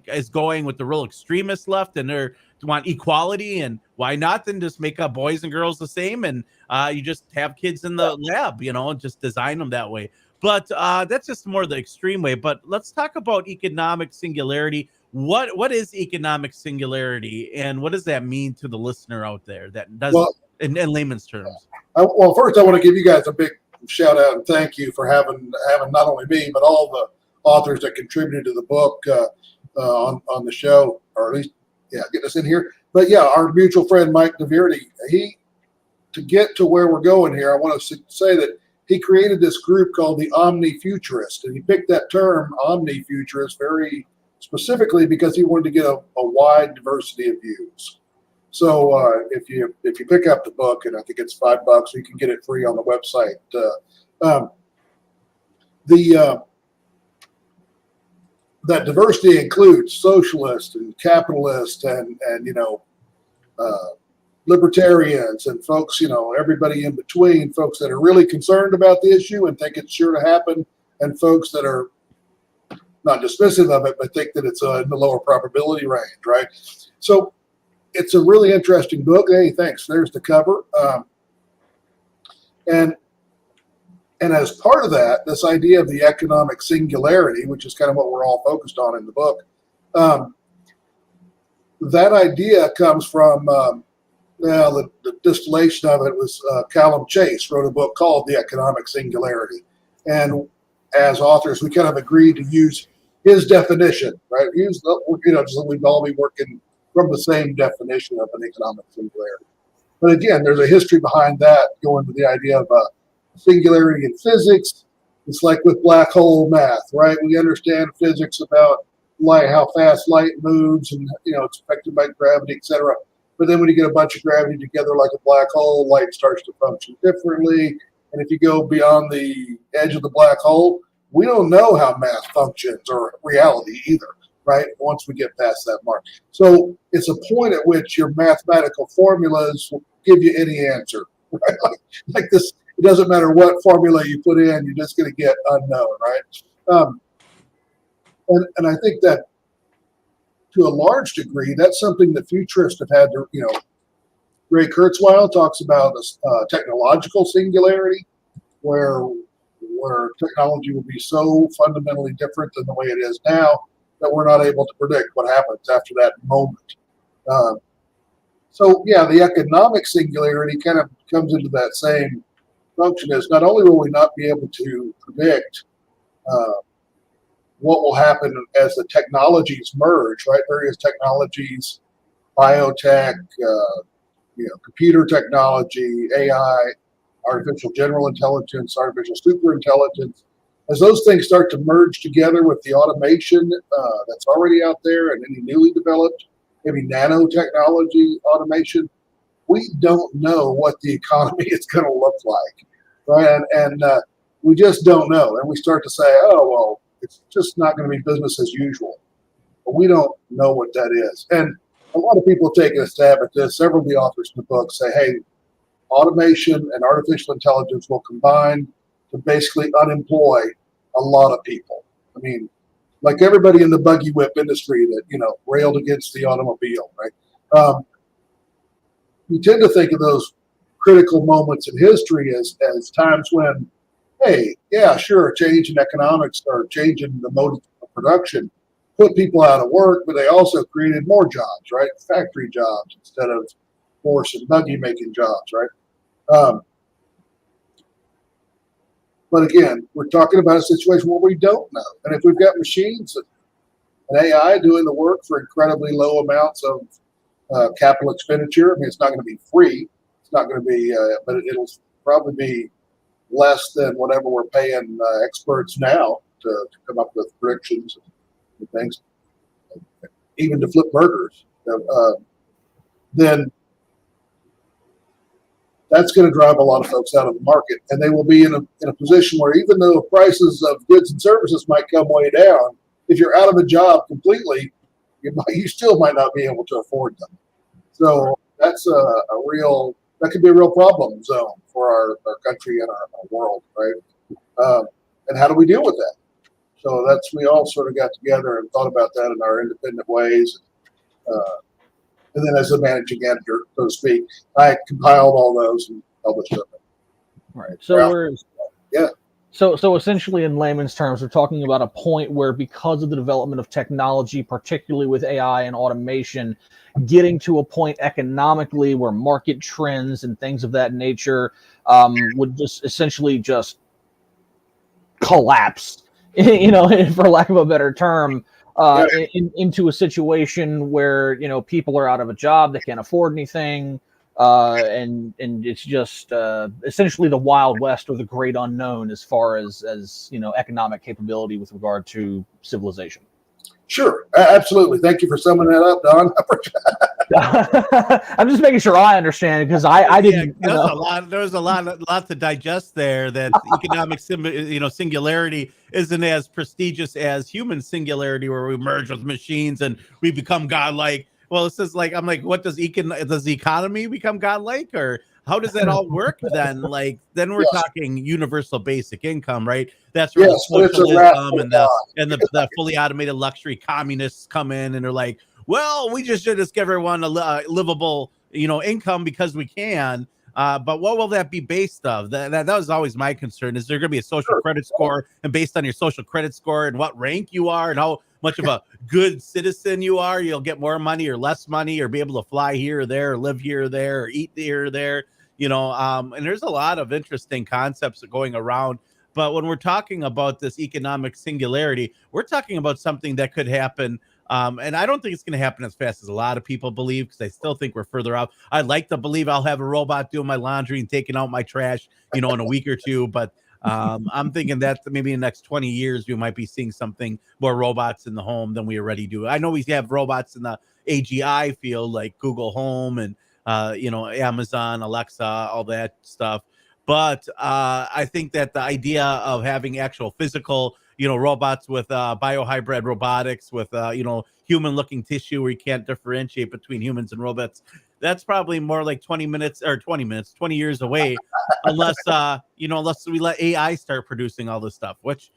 is going with the real extremist left, and they want equality, and why not then just make up boys and girls the same, and you just have kids in the lab, and just design them that way. But that's just more the extreme way. But let's talk about economic singularity. What is economic singularity, and what does that mean to the listener out there that does in layman's terms? Well, first I want to give you guys a big shout out and thank you for having not only me but all the authors that contributed to the book on the show, or at least get us in here. But our mutual friend Mike DeVerde, to get to where we're going here, I want to say that he created this group called the Omni-Futurist, and he picked that term Omni-Futurist very specifically because he wanted to get a wide diversity of views. So if you pick up the book, and I think it's $5, you can get it free on the website. That diversity includes socialist and capitalist and libertarians and folks, everybody in between, folks that are really concerned about the issue and think it's sure to happen, and folks that are not dismissive of it but think that it's in the lower probability range, right? So it's a really interesting book. Hey, thanks. There's the cover. And as part of that, this idea of the economic singularity, which is kind of what we're all focused on in the book, that idea comes from the distillation of it was Callum Chase wrote a book called The Economic Singularity. And as authors, we kind of agreed to use his definition, right? Just we'd all be working from the same definition of an economic singularity. But again, there's a history behind that, going to the idea of singularity in physics. It's like with black hole math, right? We understand physics about light, how fast light moves, and it's affected by gravity, etc. But then when you get a bunch of gravity together like a black hole, light starts to function differently. And if you go beyond the edge of the black hole, we don't know how math functions or reality either, right? Once we get past that mark. So it's a point at which your mathematical formulas will give you any answer, right? Like this, it doesn't matter what formula you put in, you're just going to get unknown, right? And I think that to a large degree, that's something that futurists have had to, Ray Kurzweil talks about this technological singularity, where technology will be so fundamentally different than the way it is now that we're not able to predict what happens after that moment. So the economic singularity kind of comes into that same function as not only will we not be able to predict what will happen as the technologies merge, right? Various technologies, biotech, computer technology, AI, artificial general intelligence, artificial superintelligence. As those things start to merge together with the automation that's already out there and any newly developed, maybe nanotechnology automation, we don't know what the economy is going to look like, right? And we just don't know. And we start to say, oh, well, it's just not going to be business as usual. But we don't know what that is. And a lot of people take a stab at this. Several of the authors in the book say, hey, automation and artificial intelligence will combine to basically unemploy a lot of people. I mean, like everybody in the buggy whip industry that, railed against the automobile, right? We tend to think of those critical moments in history as times when, hey, yeah, sure, a change in economics or change in the mode of production put people out of work, but they also created more jobs, right? Factory jobs instead of horse and buggy making jobs, right? But again, we're talking about a situation where we don't know. And if we've got machines and AI doing the work for incredibly low amounts of capital expenditure, I mean, it's not going to be free. It's not going to be, but it'll probably be less than whatever we're paying experts now to come up with predictions and things, even to flip burgers. Then that's going to drive a lot of folks out of the market, and they will be in a position where even though prices of goods and services might come way down, if you're out of a job completely, you still might not be able to afford them. So that's that could be a real problem zone for our country and our world, right? And how do we deal with that? So we all sort of got together and thought about that in our independent ways. And then as a managing editor, so to speak, I compiled all those and published them. Right. So So essentially, in layman's terms, we're talking about a point where, because of the development of technology, particularly with AI and automation, getting to a point economically where market trends and things of that nature would just essentially just collapse, for lack of a better term, into a situation where people are out of a job, they can't afford anything. And it's just essentially the Wild West or the great unknown as far as economic capability with regard to civilization. Sure, absolutely. Thank you for summing that up, Don. I'm just making sure I understand, because I didn't. There's a lot to digest there. That economic singularity isn't as prestigious as human singularity, where we merge with machines and we become godlike. Well, it's just like, I'm like, what does the economy become godlike, or how does that all work then? Like, then we're talking universal basic income, right? That's where the socialism and the fully automated luxury communists come in, and they're like, well, we just should give everyone a livable, income because we can. But what will that be based of? That was always my concern. Is there going to be a social credit score, and based on your social credit score and what rank you are and how much of a good citizen you are, you'll get more money or less money, or be able to fly here or there, or live here or there, or eat here or there, and there's a lot of interesting concepts going around. But when we're talking about this economic singularity, we're talking about something that could happen. And I don't think it's going to happen as fast as a lot of people believe, because I still think we're further out. I'd like to believe I'll have a robot doing my laundry and taking out my trash, in a week or two. But I'm thinking that maybe in the next 20 years, we might be seeing something more robots in the home than we already do. I know we have robots in the AGI field, like Google Home and, Amazon, Alexa, all that stuff. But I think that the idea of having actual physical, robots with biohybrid robotics with, human looking tissue where you can't differentiate between humans and robots, that's probably more like 20 years away, unless we let AI start producing all this stuff, which,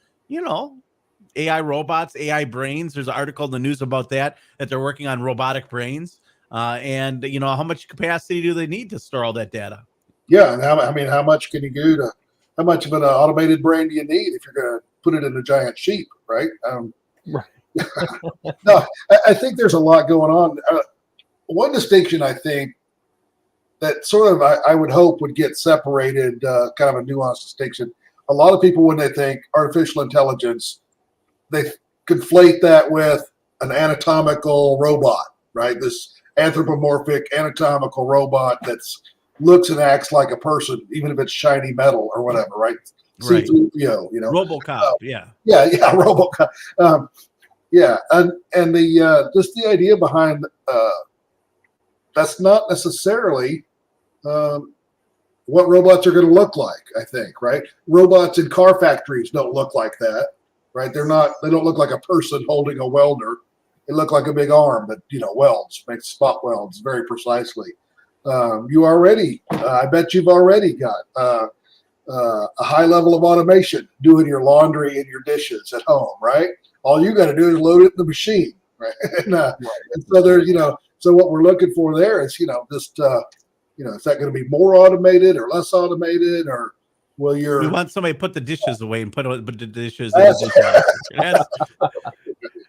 AI robots, AI brains. There's an article in the news about that they're working on robotic brains. And how much capacity do they need to store all that data? Yeah, and how much can you do how much of an automated brain do you need if you're going to put it in a giant sheep, right? Right. No, I think there's a lot going on. One distinction I think that sort of I would hope would get separated, kind of a nuanced distinction. A lot of people, when they think artificial intelligence, they conflate that with an anatomical robot, right? This anthropomorphic anatomical robot that's looks and acts like a person, even if it's shiny metal or whatever, right? Right. C-3PO, you know. RoboCop. Yeah. Yeah, RoboCop. Yeah, and the just the idea behind that's not necessarily um, what robots are going to look like. I think, right? Robots in car factories don't look like that, right? They don't look like a person holding a welder. They look like a big arm that welds, makes spot welds very precisely. I bet you've already got a high level of automation doing your laundry and your dishes at home, right? All you got to do is load it in the machine, right? And so there's, so what we're looking for there is, just, is that going to be more automated or less automated, or will We your want somebody to put the dishes away and put the dishes in the dishwasher.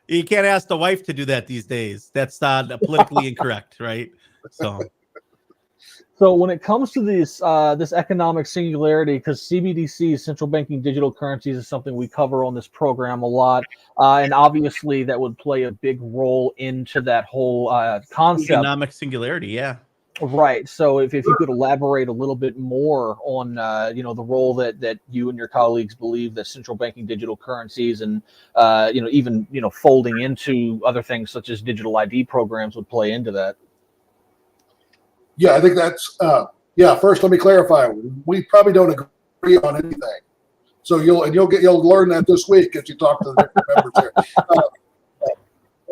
You can't ask the wife to do that these days. That's not politically incorrect, right? So when it comes to this economic singularity, because CBDCs, central banking digital currencies, is something we cover on this program a lot, and obviously that would play a big role into that whole concept. Economic singularity, yeah. Right. So if you could elaborate a little bit more on the role that you and your colleagues believe that central banking digital currencies and even folding into other things such as digital ID programs would play into that. Yeah, I think that's first let me clarify. We probably don't agree on anything. So you'll learn that this week as you talk to the different members here.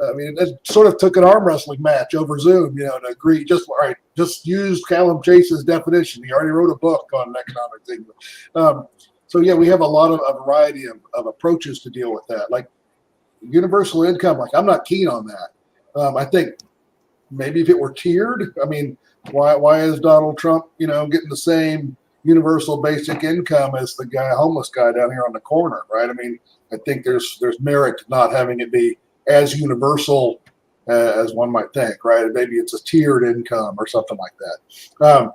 I mean, it sort of took an arm wrestling match over Zoom, to agree. Just use Callum Chase's definition. He already wrote a book on economic things. So yeah, we have a variety of approaches to deal with that. Like universal income, I'm not keen on that. I think maybe if it were tiered, I mean, why is Donald Trump, getting the same universal basic income as the homeless guy down here on the corner, right? I mean, I think there's merit to not having it be as universal as one might think, right? Maybe it's a tiered income or something like that.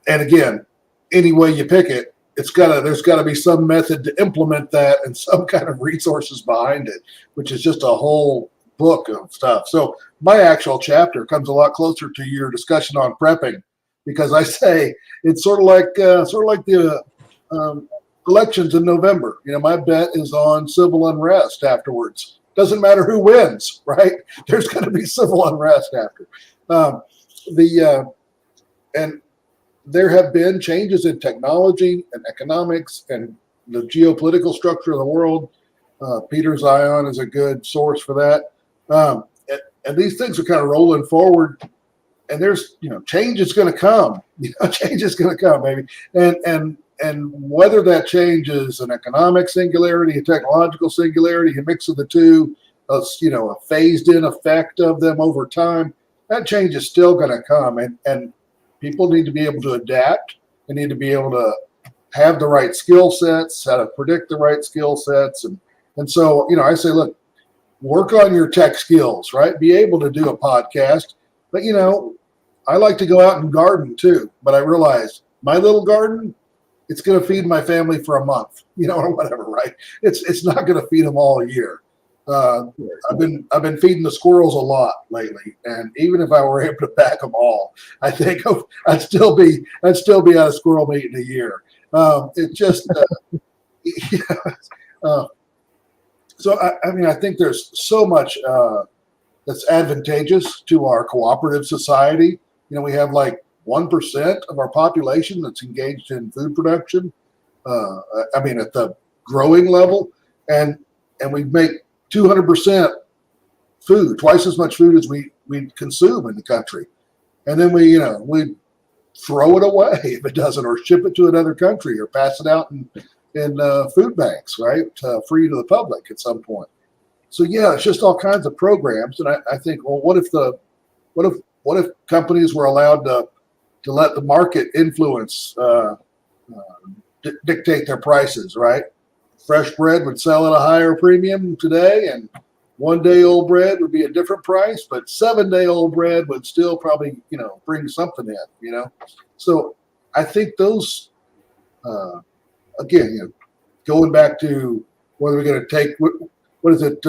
And again, any way you pick it, there's got to be some method to implement that and some kind of resources behind it, which is just a whole book of stuff. So my actual chapter comes a lot closer to your discussion on prepping, because I say it's sort of like the elections in November. My bet is on civil unrest afterwards. Doesn't matter who wins, right? There's going to be civil unrest after. And there have been changes in technology and economics and the geopolitical structure of the world. Peter Zion is a good source for that. And these things are kind of rolling forward, and there's, change is going to come. Change is going to come, baby. And whether that change is an economic singularity, a technological singularity, a mix of the two, a phased-in effect of them over time, that change is still going to come. And people need to be able to adapt. They need to be able to have the right skill sets, how to predict the right skill sets. And so, I say, look, work on your tech skills, right? Be able to do a podcast. But, I like to go out and garden too. But I realize my little garden, it's going to feed my family for a month, or whatever, right? It's not going to feed them all year. I've been feeding the squirrels a lot lately, and even if I were able to pack them all, I think I'd still be out of squirrel meat in a year. It just, so I think there's so much that's advantageous to our cooperative society. We have like 1% of our population that's engaged in food production. At the growing level, and we make 200% food, twice as much food as we consume in the country, and then we throw it away if it doesn't, or ship it to another country, or pass it out in food banks, right, free to the public at some point. So yeah, it's just all kinds of programs, and I think, well, what if companies were allowed to let the market influence dictate their prices, right? Fresh bread would sell at a higher premium today, and 1-day-old bread would be a different price, but 7-day-old bread would still probably, bring something in, So I think those, again, going back to whether we're going to take, what is it,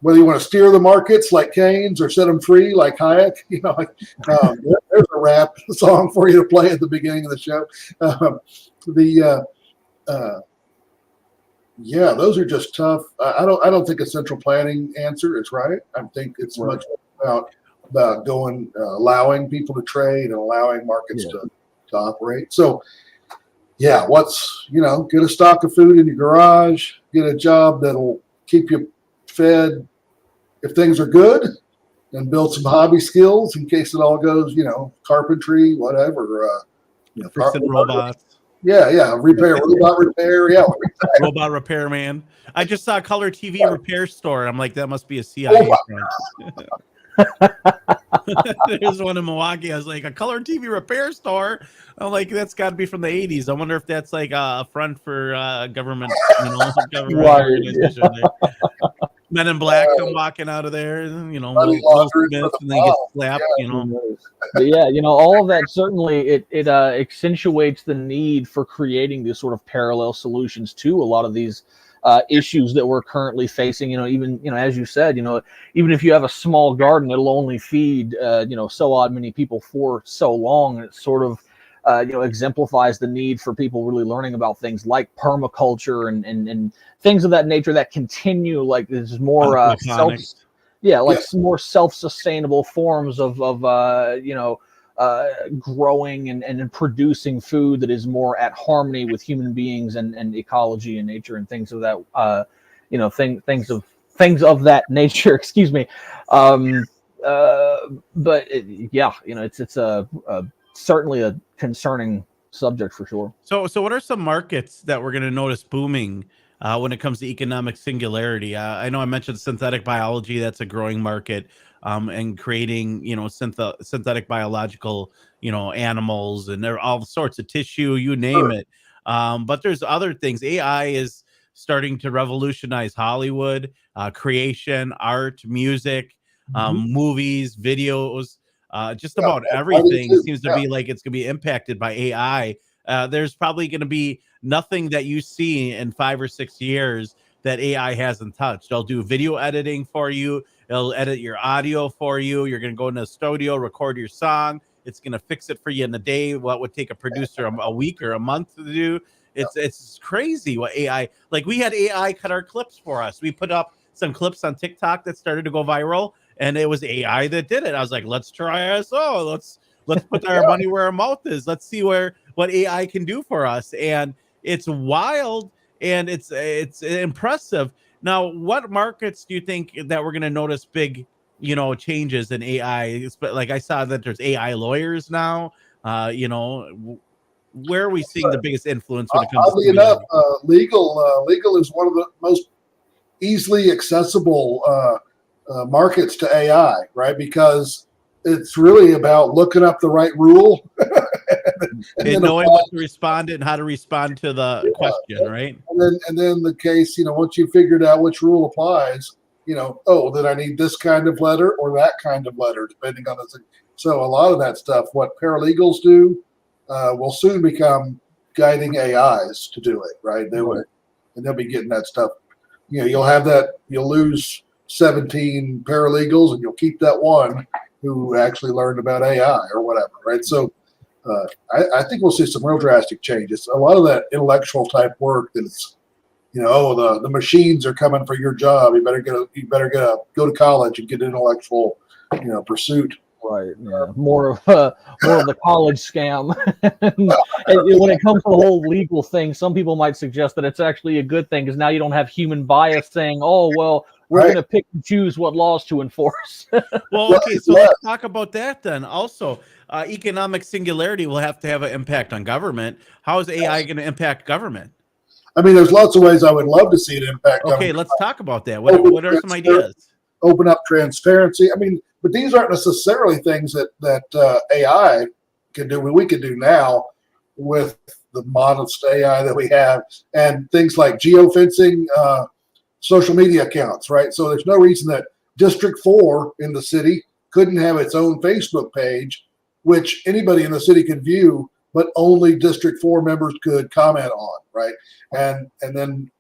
whether you want to steer the markets like Keynes or set them free like Hayek, there's a rap song for you to play at the beginning of the show. Those are just tough. I don't think a central planning answer is right. I think it's much about going, allowing people to trade and allowing markets to operate. So, get a stock of food in your garage, get a job that'll keep you fed if things are good, and build some hobby skills in case it all goes, carpentry, whatever. Fixing robots. Robot repair. Robot repairman. I just saw a color TV repair store. I'm like, that must be a CIA front. There's one in Milwaukee. I was like, a color TV repair store. I'm like, that's got to be from the 80s. I wonder if that's like a front for government, organization. Men in Black come walking out of there, and then they get slapped, But all of that certainly it accentuates the need for creating these sort of parallel solutions to a lot of these issues that we're currently facing. Even as you said, even if you have a small garden, it'll only feed so odd many people for so long, and it sort of exemplifies the need for people really learning about things like permaculture and things of that nature that continue, like there's more more self-sustainable forms of growing and producing food that is more at harmony with human beings and ecology and nature and things of that things of that nature. Excuse me. It's certainly a concerning subject for sure. So what are some markets that we're going to notice booming when it comes to economic singularity? I know I mentioned synthetic biology. That's a growing market, and creating, synthetic biological, animals, and there are all sorts of tissue, you name it. But there's other things. AI is starting to revolutionize Hollywood, creation, art, music, movies, videos. Just about everything seems to be like it's going to be impacted by AI. There's probably going to be nothing that you see in 5 or 6 years that AI hasn't touched. They'll do video editing for you. It'll edit your audio for you. You're going to go into a studio, record your song. It's going to fix it for you in a day. What would take a producer a week or a month to do? It's crazy what AI, like we had AI cut our clips for us. We put up some clips on TikTok that started to go viral, and it was AI that did it. I was like, let's try ISO. Let's put our money where our mouth is. Let's see what AI can do for us. And it's wild, and it's impressive. Now, what markets do you think that we're going to notice big, changes in AI? Like I saw that there's AI lawyers now. Where are we seeing the biggest influence when it comes oddly to enough, legal is one of the most easily accessible markets to AI, right? Because it's really about looking up the right rule and knowing what to respond and how to respond to the question, right? And then the case, once you figured out which rule applies, then I need this kind of letter or that kind of letter, depending on the thing. So a lot of that stuff, what paralegals do, will soon become guiding AIs to do it, right? They'll be getting that stuff. You'll lose 17 paralegals and you'll keep that one who actually learned about AI or whatever, right? So I think we'll see some real drastic changes. A lot of that intellectual type work that's, the machines are coming for your job. You better go to college and get intellectual, pursuit. Right. Yeah. More of the college scam. And when it comes to the whole legal thing, some people might suggest that it's actually a good thing because now you don't have human bias saying, "Oh, well, we're going to pick and choose what laws to enforce." Well, okay, so let's talk about that then. Also, economic singularity will have to have an impact on government. How is AI going to impact government? I mean, there's lots of ways I would love to see it impact government. Okay, let's talk about that. What are some ideas? Open up transparency. I mean, but these aren't necessarily things that AI can do. We can do now with the modest AI that we have, and things like geofencing, social media accounts, right? So there's no reason that District 4 in the city couldn't have its own Facebook page, which anybody in the city could view, but only District 4 members could comment on, right? And then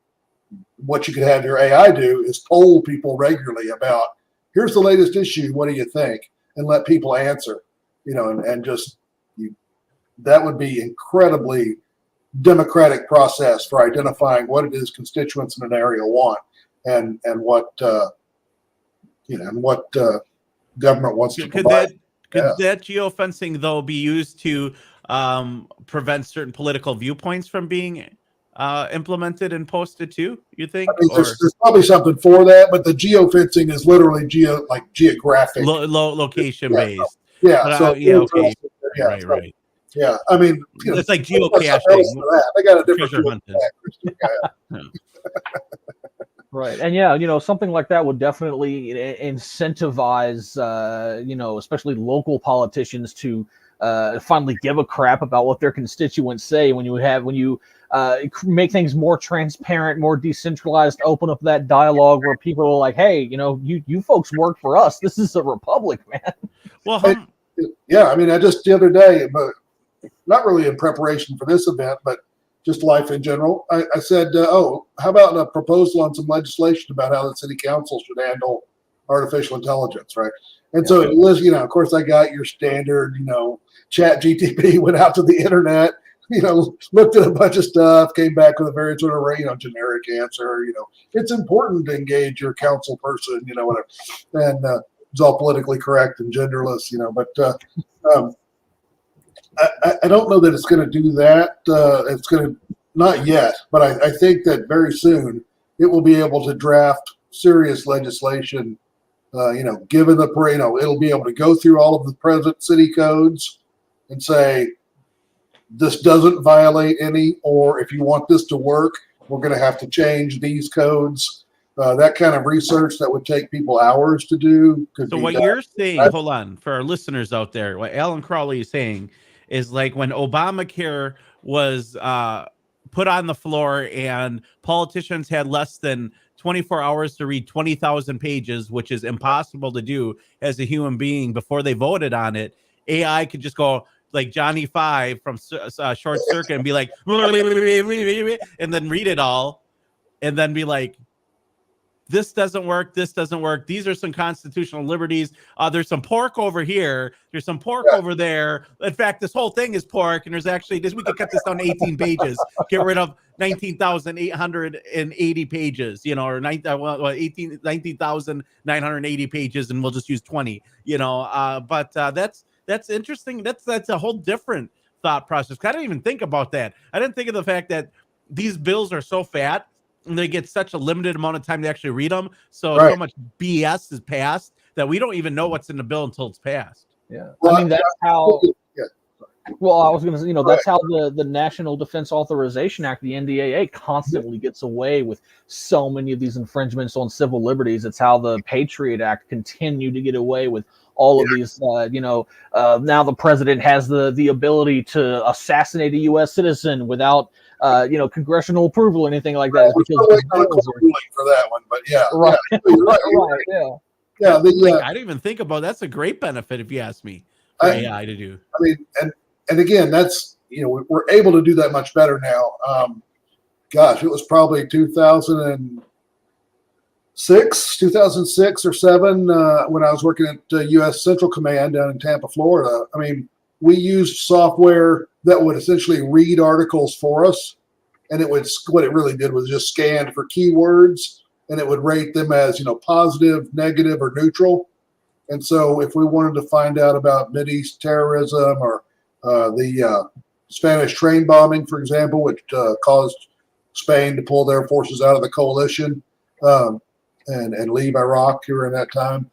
what you could have your AI do is poll people regularly about, here's the latest issue, what do you think? And let people answer, and just that would be incredibly democratic process for identifying what it is constituents in an area want and what government wants to provide. Could that geofencing though be used to prevent certain political viewpoints from being implemented and posted too? You think? I mean, there's probably something for that, but the geofencing is literally geographic, location based. Yeah. But, So okay. Yeah. Right. Yeah. I mean, it's like geocaching. They got a different Treasure hunting. Right. And something like that would definitely incentivize, especially local politicians to finally give a crap about what their constituents say. When you make things more transparent, more decentralized, open up that dialogue where people are like, hey, you folks work for us. This is a republic, man. Well, I mean, I just the other day, but not really in preparation for this event, but just life in general, I said, how about a proposal on some legislation about how the city council should handle artificial intelligence, right? And so it was, of course, I got your standard, Chat GTP, went out to the internet, looked at a bunch of stuff, came back with a very sort of, generic answer. It's important to engage your council person, whatever. And it's all politically correct and genderless, but I don't know that it's going to do that. It's going to, not yet, but I think that very soon it will be able to draft serious legislation, given the, it'll be able to go through all of the present city codes and say, this doesn't violate any, or if you want this to work, we're going to have to change these codes. That kind of research that would take people hours to do. So what you're saying, hold on, for our listeners out there, what Alan Crowley is saying is like when Obamacare was put on the floor and politicians had less than 24 hours to read 20,000 pages, which is impossible to do as a human being before they voted on it, AI could just go like Johnny Five from Short Circuit and be like, and then read it all and then be like, this doesn't work. This doesn't work. These are some constitutional liberties. There's some pork over here. There's some pork over there. In fact, this whole thing is pork. And there's actually this. We could cut this down to 18 pages. Get rid of 19,880 pages. Or 19,980 pages, and we'll just use 20. But that's interesting. That's a whole different thought process. I didn't even think about that. I didn't think of the fact that these bills are so fat. And they get such a limited amount of time to actually read them. So much BS is passed that we don't even know what's in the bill until it's passed. Yeah. Well, I mean, that's how. Well, I was going to say, that's how the National Defense Authorization Act, the NDAA, constantly gets away with so many of these infringements on civil liberties. It's how the Patriot Act continued to get away with all of these. Now the president has the ability to assassinate a U.S. citizen without congressional approval or anything like that. For that one, but right. I didn't even think about that's a great benefit if you ask me for AI to do. I mean, and again, that's we're able to do that much better now. It was probably 2006 or 7 when I was working at U.S. Central Command down in Tampa, Florida. I mean, we used software that would essentially read articles for us, and what it really did was just scan for keywords, and it would rate them as positive, negative, or neutral. And so, if we wanted to find out about Mideast terrorism or the Spanish train bombing, for example, which caused Spain to pull their forces out of the coalition and leave Iraq during that time,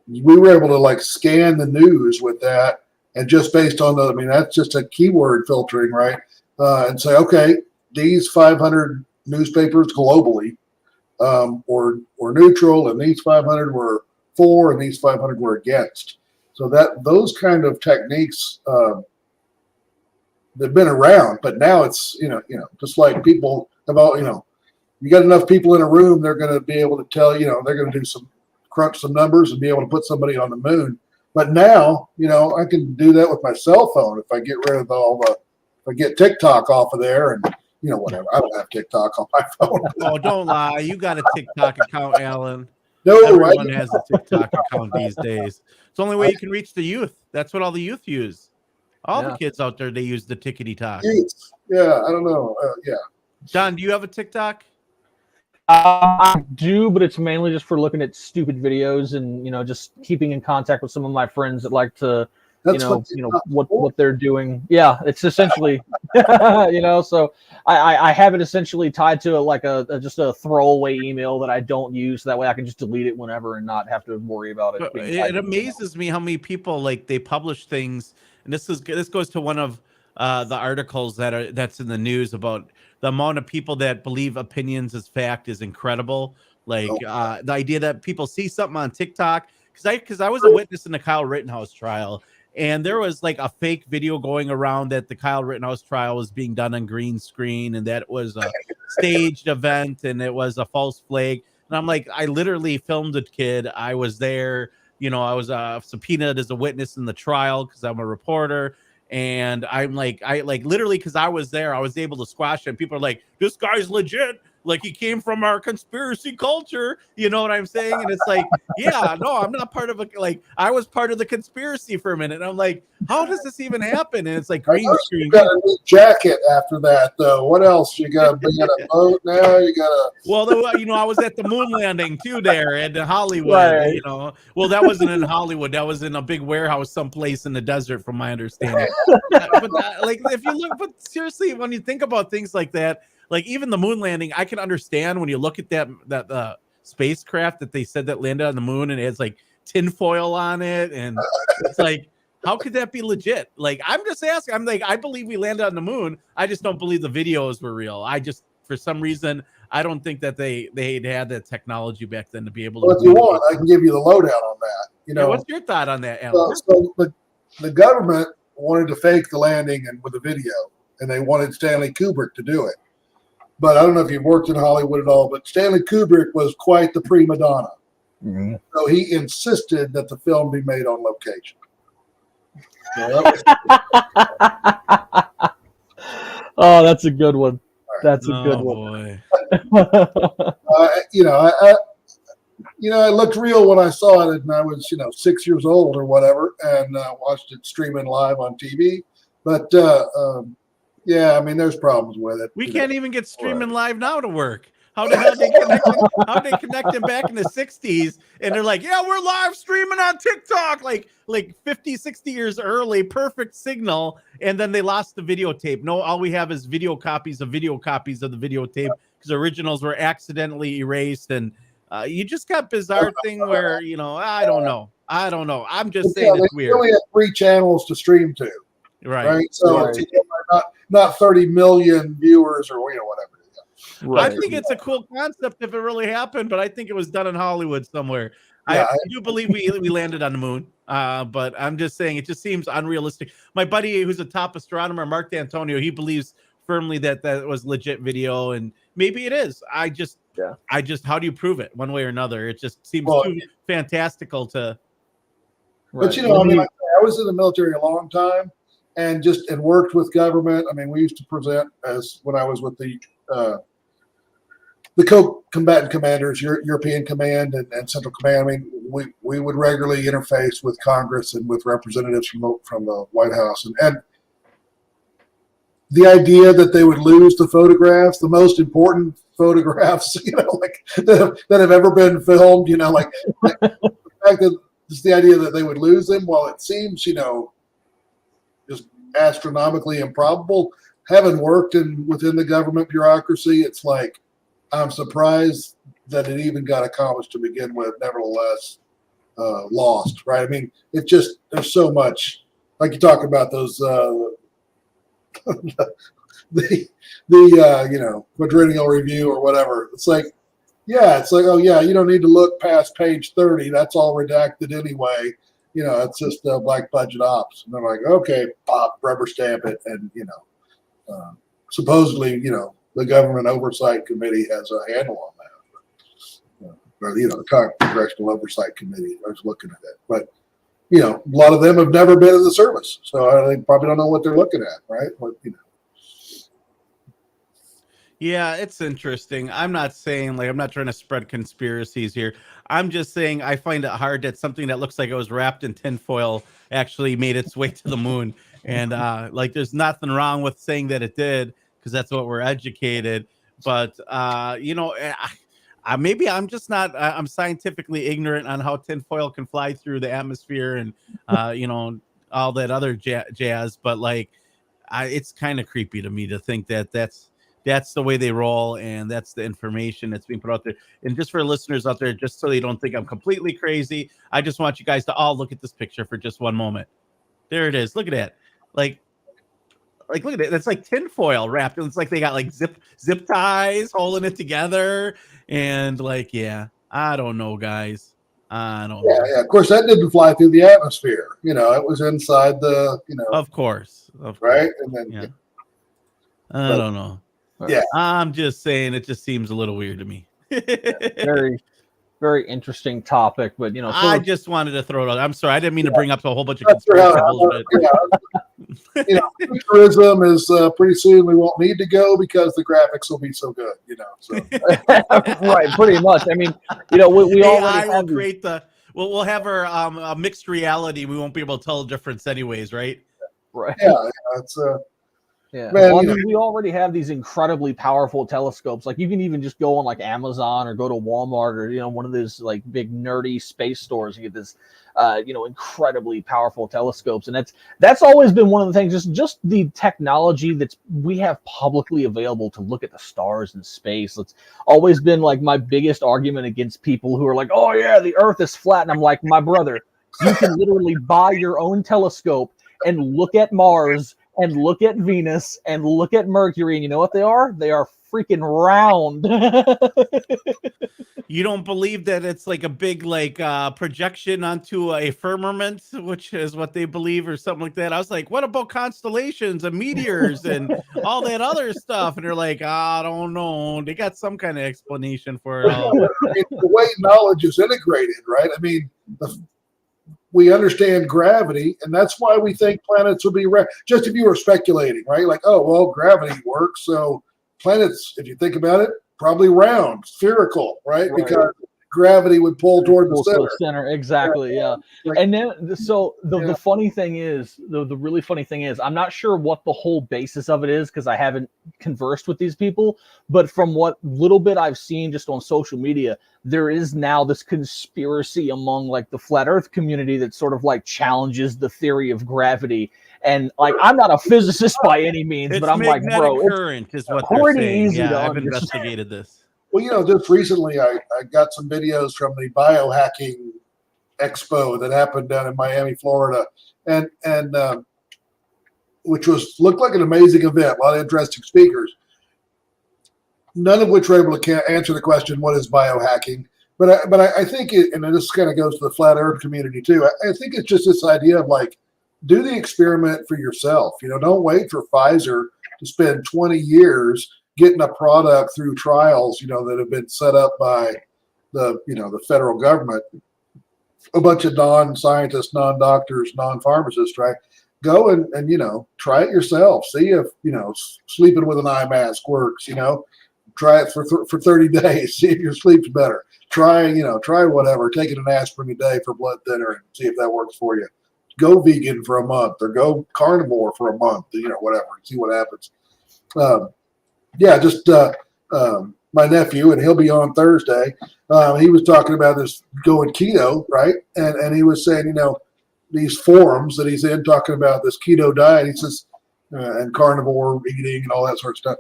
we were able to scan the news with that. And just based on that's just a keyword filtering, right? And say, okay, these 500 newspapers globally were neutral, and these 500 were for, and these 500 were against. So those kind of techniques they've been around, but now it's just like people have all you got enough people in a room, they're going to be able to tell they're going to crunch some numbers and be able to put somebody on the moon. But now, I can do that with my cell phone if I get rid of if I get TikTok off of there and whatever. I don't have TikTok on my phone. Oh, don't lie. You got a TikTok account, Alan. No, Everyone has a TikTok account these days. It's the only way you can reach the youth. That's what all the youth use. All the kids out there, they use the tickety talk. Yeah, I don't know. Yeah. Don, do you have a TikTok? I do, but it's mainly just for looking at stupid videos and just keeping in contact with some of my friends that like to what they're doing. Yeah, it's essentially So I have it essentially tied to just a throwaway email that I don't use. So that way I can just delete it whenever and not have to worry about it. It amazes me how many people they publish things, and this goes to one of the articles that's in the news about the amount of people that believe opinions as fact is incredible. The idea that people see something on TikTok, because I was a witness in the Kyle Rittenhouse trial, and there was a fake video going around that the Kyle Rittenhouse trial was being done on green screen, and that it was a staged event, and it was a false flag. And I'm like, I literally filmed a kid. I was there. I was subpoenaed as a witness in the trial because I'm a reporter. And I'm I literally, because I was there, I was able to squash it. And people are like, this guy's legit. He came from our conspiracy culture. You know what I'm saying? And it's yeah, no, I'm not part of I was part of the conspiracy for a minute. And I'm like, how does this even happen? And it's green screen. You got a new jacket after that, though. What else? You got a boat now? You got a... Well, I was at the moon landing, too, there in Hollywood. Right. Well, that wasn't in Hollywood. That was in a big warehouse someplace in the desert, from my understanding. If you look, but seriously, when you think about things like that, even the moon landing, I can understand when you look at that spacecraft that they said that landed on the moon and it has tinfoil on it. And it's how could that be legit? I'm just asking. I'm I believe we landed on the moon. I just don't believe the videos were real. For some reason, I don't think that they had that technology back then to be able to. Well, if you want, I can give you the lowdown on that. What's your thought on that, Alan? So the government wanted to fake the landing and with a video, and they wanted Stanley Kubrick to do it. But I don't know if you've worked in Hollywood at all, but Stanley Kubrick was quite the prima donna. Mm-hmm. So he insisted that the film be made on location. Oh, that's a good one. That's a good one. It looked real when I saw it, and I was, 6 years old or whatever, and watched it streaming live on TV. But yeah, there's problems with it. We can't even get streaming live now to work. How the hell they connect them back in the 60s? And they're like, yeah, we're live streaming on TikTok, like 50, 60 years early, perfect signal. And then they lost the videotape. No, all we have is video copies of the videotape because originals were accidentally erased. And you just got bizarre thing where, I don't know. I'm just saying it's weird. We only have 3 channels to stream to. Right. So it's not 30 million viewers or whatever. Right. I think it's a cool concept if it really happened, but I think it was done in Hollywood somewhere. I do believe we landed on the moon, but I'm just saying it just seems unrealistic. My buddy, who's a top astronomer, Mark D'Antonio, he believes firmly that was legit video, and maybe it is. I just, how do you prove it one way or another? It just seems too fantastical to. But I was in the military a long time, and worked with government. We used to present when I was with the co-combatant commanders, European Command and Central Command. We would regularly interface with Congress and with representatives from the White House, and the idea that they would lose the photographs, the most important photographs, that have ever been filmed, the fact that just the idea that they would lose them, while it seems, just astronomically improbable. Having worked within the government bureaucracy, it's I'm surprised that it even got accomplished to begin with. Nevertheless, lost. Right? It just there's so much. Like you talk about those the quadrennial review or whatever. It's oh yeah, you don't need to look past page 30. That's all redacted anyway. It's just black budget ops. And they're like, okay, pop, rubber stamp it, and supposedly, the Government Oversight Committee has a handle on that. Or the Congressional Oversight Committee is looking at it. But, a lot of them have never been in the service. So they probably don't know what they're looking at, right? But, Yeah, it's interesting. I'm not saying I'm not trying to spread conspiracies here. I'm just saying I find it hard that something that looks like it was wrapped in tinfoil actually made its way to the moon. And there's nothing wrong with saying that it did because that's what we're educated. But maybe I'm just not. I'm scientifically ignorant on how tinfoil can fly through the atmosphere and all that other jazz. But it's kind of creepy to me to think that that's the way they roll and that's the information that's being put out there. And just for listeners out there, just so they don't think I'm completely crazy, I just want you guys to all look at this picture for just one moment. There it is. Look at that. Look at it. It's like tinfoil wrapped. It's like they got zip ties holding it together. And yeah, I don't know, guys. I don't know. Yeah. Of course, that didn't fly through the atmosphere. It was inside the. Of course. Right. And then. Yeah. I don't know. Yeah. I'm just saying it just seems a little weird to me. Very, very interesting topic, but I just wanted to throw it out. I'm sorry, I didn't mean to bring up a whole bunch of conspiracy bullshit. Futurism is pretty soon we won't need to go because the graphics will be so good. So. Right, pretty much. I mean, we already will create we'll have our mixed reality. We won't be able to tell the difference anyways, right? Right. Yeah, it's Yeah, man, well, I mean, we already have these incredibly powerful telescopes. Like you can even just go on Amazon or go to Walmart or one of those big nerdy space stores and get this incredibly powerful telescopes. And that's always been one of the things, just the technology we have publicly available to look at the stars in space. It's always been my biggest argument against people who are like, oh yeah, the Earth is flat. And I'm like, my brother, you can literally buy your own telescope and look at Mars and look at Venus and look at Mercury, and you know what they are? They are freaking round. You don't believe that it's a big projection onto a firmament, which is what they believe or something like that. I was like, what about constellations and meteors and all that other stuff? And they're like, I don't know. They got some kind of explanation for it all. The way knowledge is integrated, right? I mean, we understand gravity, and that's why we think planets will be just if you were speculating, right? Gravity works, so planets, if you think about it, probably round, spherical, right? Because gravity would pull toward the center. Exactly, yeah. And then, so the funny thing is, the really funny thing is, I'm not sure what the whole basis of it is because I haven't conversed with these people, but from what little bit I've seen just on social media, there is now this conspiracy among the flat Earth community that sort of challenges the theory of gravity. And I'm not a physicist by any means, but I'm bro, current is what they're saying. Yeah, I've investigated this. Well, just recently I got some videos from the biohacking expo that happened down in Miami, Florida, and which looked like an amazing event, a lot of interesting speakers, none of which were able to answer the question, what is biohacking? But I think and this kind of goes to the flat Earth community too. I think it's just this idea of do the experiment for yourself. Don't wait for Pfizer to spend 20 years getting a product through trials, that have been set up by the federal government, a bunch of non-scientists, non-doctors, non-pharmacists, right? Go and try it yourself. See if, sleeping with an eye mask works, try it for 30 days. See if your sleep's better. Try whatever, taking an aspirin a day for blood thinner and see if that works for you. Go vegan for a month or go carnivore for a month, whatever, and see what happens. My nephew, and he'll be on Thursday. He was talking about this going keto, right? And he was saying, these forums that he's in talking about this keto diet. He says, and carnivore eating and all that sort of stuff.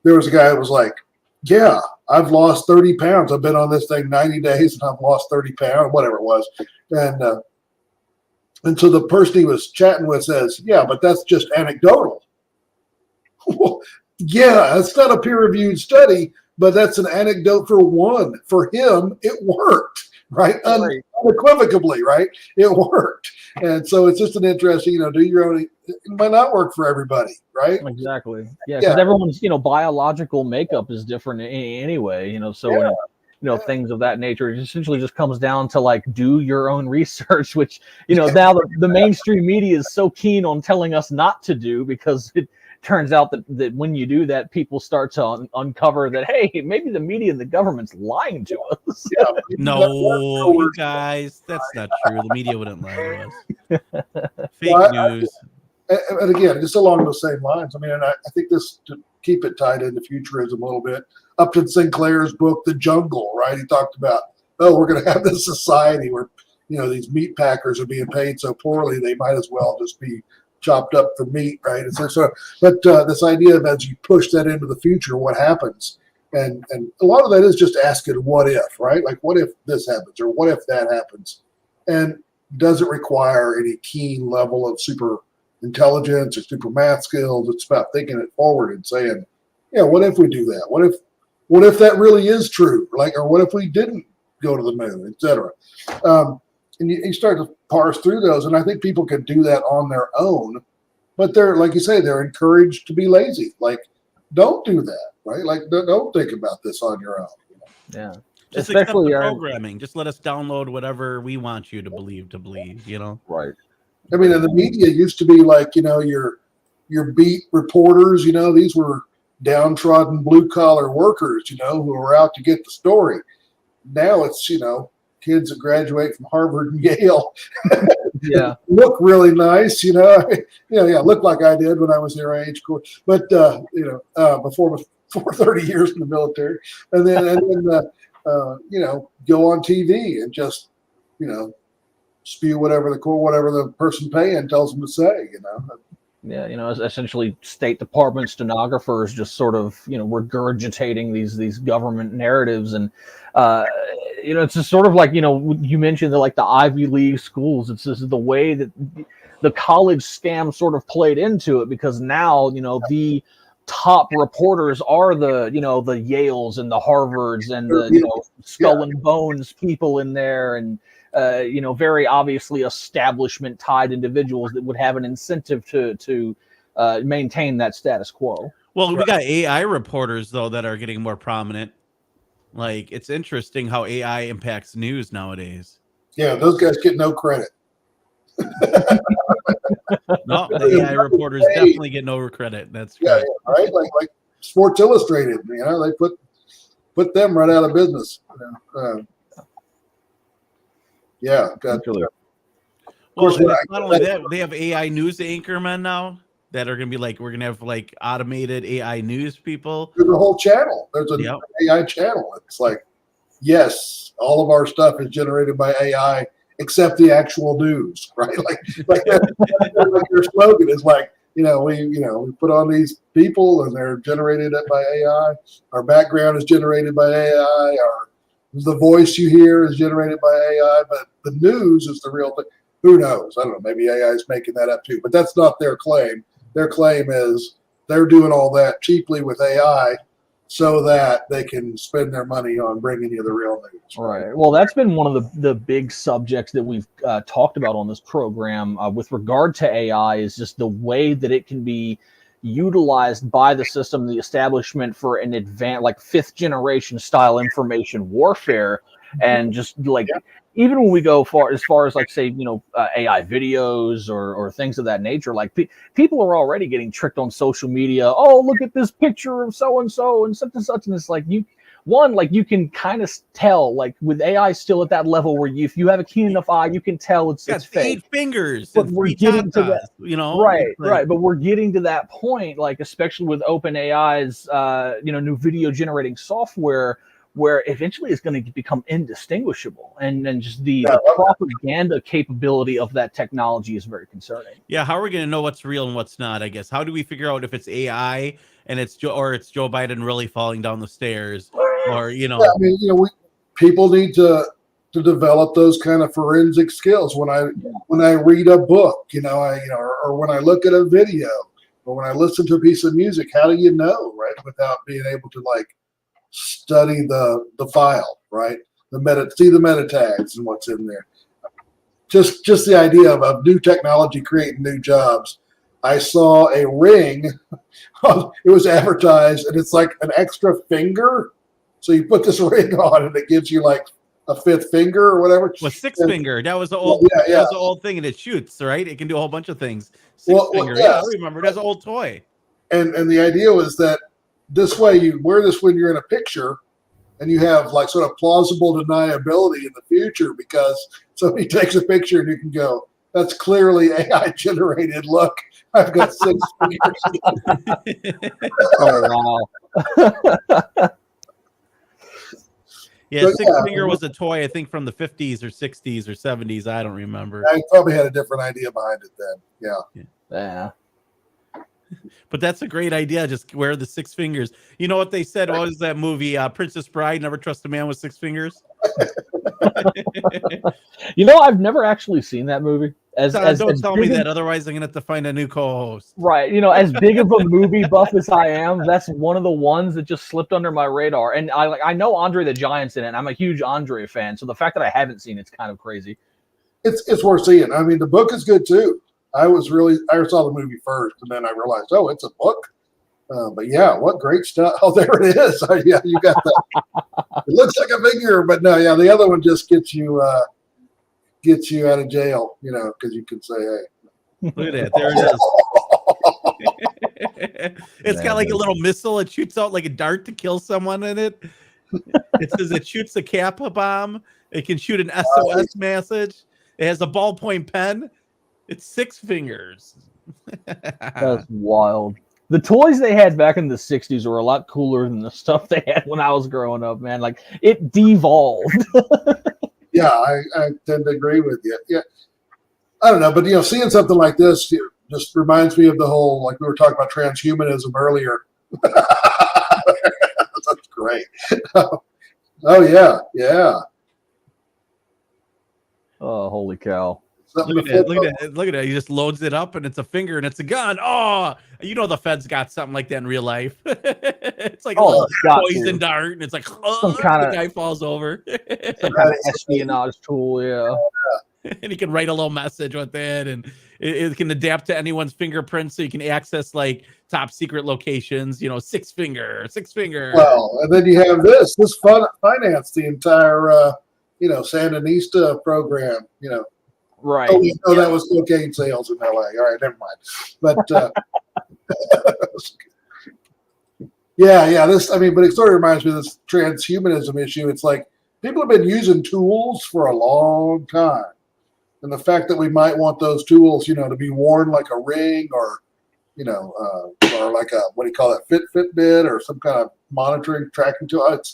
There was a guy that was like, yeah, I've lost 30 pounds. I've been on this thing 90 days and I've lost 30 pounds, whatever it was. And so the person he was chatting with says, yeah, but that's just anecdotal. Yeah, it's not a peer-reviewed study, but that's an anecdote for one. For him, it worked, right? Unequivocally, right? It worked. And so it's just an interesting, do your own. It might not work for everybody, right? Exactly. Yeah, because everyone's, biological makeup is different anyway, so things of that nature. It essentially just comes down to do your own research, which, now the mainstream media is so keen on telling us not to do because turns out that when you do that, people start to uncover that, hey, maybe the media and the government's lying to us. Yeah, No, you guys, that's not true. The media wouldn't lie to us. Fake Well, news. And again, just along those same lines. I mean, and I think this to keep it tied into futurism a little bit. Upton Sinclair's book, The Jungle, right? He talked about, oh, we're going to have this society where, these meat packers are being paid so poorly they might as well just be chopped up for meat, right? And but this idea of as you push that into the future, what happens? And a lot of that is just asking what if, right? Like, what if this happens or what if that happens? And does it require any keen level of super intelligence or super math skills? It's about thinking it forward and saying, yeah, what if we do that? What if that really is true? Like, or what if we didn't go to the moon, et cetera? And you start to parse through those, and I think people can do that on their own, but they're, like you say, they're encouraged to be lazy. Like, don't do that, right? Like, don't think about this on your own. Yeah. Just accept the programming. Just let us download whatever we want you to believe, Right. I mean, and the media used to be like, your beat reporters, these were downtrodden blue collar workers, who were out to get the story. Now it's, kids that graduate from Harvard and Yale, yeah, look really nice, look like I did when I was their age, but before 30 years in the military, and then go on TV and just spew whatever the person paying tells them to say, Yeah, essentially State Department stenographers just sort of, regurgitating these government narratives. And, it's just sort of like, you mentioned like the Ivy League schools. It's just the way that the college scam sort of played into it, because now, the top reporters are the Yales and the Harvards and the, skull and bones people in there. And, very obviously establishment tied individuals that would have an incentive to maintain that status quo. Well, we got AI reporters though that are getting more prominent. Like, it's interesting how AI impacts news nowadays. Yeah, those guys get no credit. No, the AI reporters definitely get no credit. That's right. Yeah, right. Like Sports Illustrated, they put them right out of business. Yeah, Absolutely. Well, not only that, they have AI news anchormen now that are going to be like, we're going to have like automated AI news people. There's a whole channel. There's an AI channel. It's like, yes, all of our stuff is generated by AI except the actual news, right? Like your slogan is like, we put on these people and they're generated by AI. Our background is generated by AI. The voice you hear is generated by AI, but the news is the real thing. Who knows? I don't know. Maybe AI is making that up too, but that's not their claim. Their claim is they're doing all that cheaply with AI so that they can spend their money on bringing you the real news. Right. Well, that's been one of the big subjects that we've talked about on this program with regard to AI, is just the way that it can be utilized by the system, the establishment, for an advanced, like 5th generation style information warfare. And just like, even when we go as far as like, say, AI videos or things of that nature, like people are already getting tricked on social media. Oh, look at this picture of so-and-so and such and such. And it's like, you can kind of tell, like with AI still at that level where if you have a keen enough eye, you can tell it's fake. 8 fingers. But we're getting to that, right, like, right. But we're getting to that point, like especially with OpenAI's, new video generating software, where eventually it's going to become indistinguishable, and just the propaganda capability of that technology is very concerning. Yeah, how are we going to know what's real and what's not? I guess, how do we figure out if it's AI and it's Joe Biden really falling down the stairs, or people need to develop those kind of forensic skills. When I read a book, or when I look at a video, or when I listen to a piece of music, how do you know, right, without being able to like study the file, right? See the meta tags and what's in there. Just the idea of new technology creating new jobs. I saw a ring. It was advertised, and it's like an extra finger. So you put this ring on, and it gives you like a 5th finger or whatever. Well, 6 finger. That was the old. That was the old thing, and it shoots, right? It can do a whole bunch of things. 6 finger. Yeah, I remember. That's an old toy. And the idea was that this way you wear this when you're in a picture, and you have like sort of plausible deniability in the future because somebody takes a picture and you can go, that's clearly AI generated. Look, I've got 6 fingers. Oh wow. Yeah, So, six finger was a toy, I think, from the 50s or 60s or 70s. I don't remember. I probably had a different idea behind it then. Yeah. Yeah. But that's a great idea. Just wear the 6 fingers. You know what they said? What was that movie? Princess Bride, Never Trust a Man with 6 fingers. You know, I've never actually seen that movie. Don't tell me that, otherwise I'm gonna have to find a new co-host. Right. You know, as big of a movie buff as I am, that's one of the ones that just slipped under my radar. And I know Andre the Giant's in it. And I'm a huge Andre fan, so the fact that I haven't seen it's kind of crazy. It's worth seeing. I mean, the book is good too. I saw the movie first, and then I realized, oh, it's a book. But yeah, what great stuff! Oh, there it is. Yeah, you got that. It looks like a figure, but no, yeah, the other one just gets you out of jail, you know, because you can say, hey, Look at that. There it is. It's got like a little missile. It shoots out like a dart to kill someone in it. It says it shoots a Kappa bomb. It can shoot an SOS message. It has a ballpoint pen. It's 6 fingers. That's wild. The toys they had back in the 60s were a lot cooler than the stuff they had when I was growing up, man. Like, it devolved. yeah, I tend to agree with you. Yeah, I don't know, but you know, seeing something like this just reminds me of the whole, like we were talking about transhumanism earlier. That's great. Oh yeah, yeah. Oh, holy cow. Look at that. He just loads it up and it's a finger and it's a gun. Oh, you know the Fed's got something like that in real life. It's like a little poison dart and it's like, oh, the guy falls over. Some kind of espionage tool, yeah. And you can write a little message with it, and it can adapt to anyone's fingerprints, so you can access like top secret locations. You know, 6 finger. Well, and then you have this financed the entire, Sandinista program. You know, right? Oh, that was cocaine sales in L.A. All right, never mind. But yeah. But it sort of reminds me of this transhumanism issue. It's like people have been using tools for a long time. And the fact that we might want those tools, you know, to be worn like a ring or, or like a, what do you call that, Fitbit or some kind of monitoring, tracking tool. That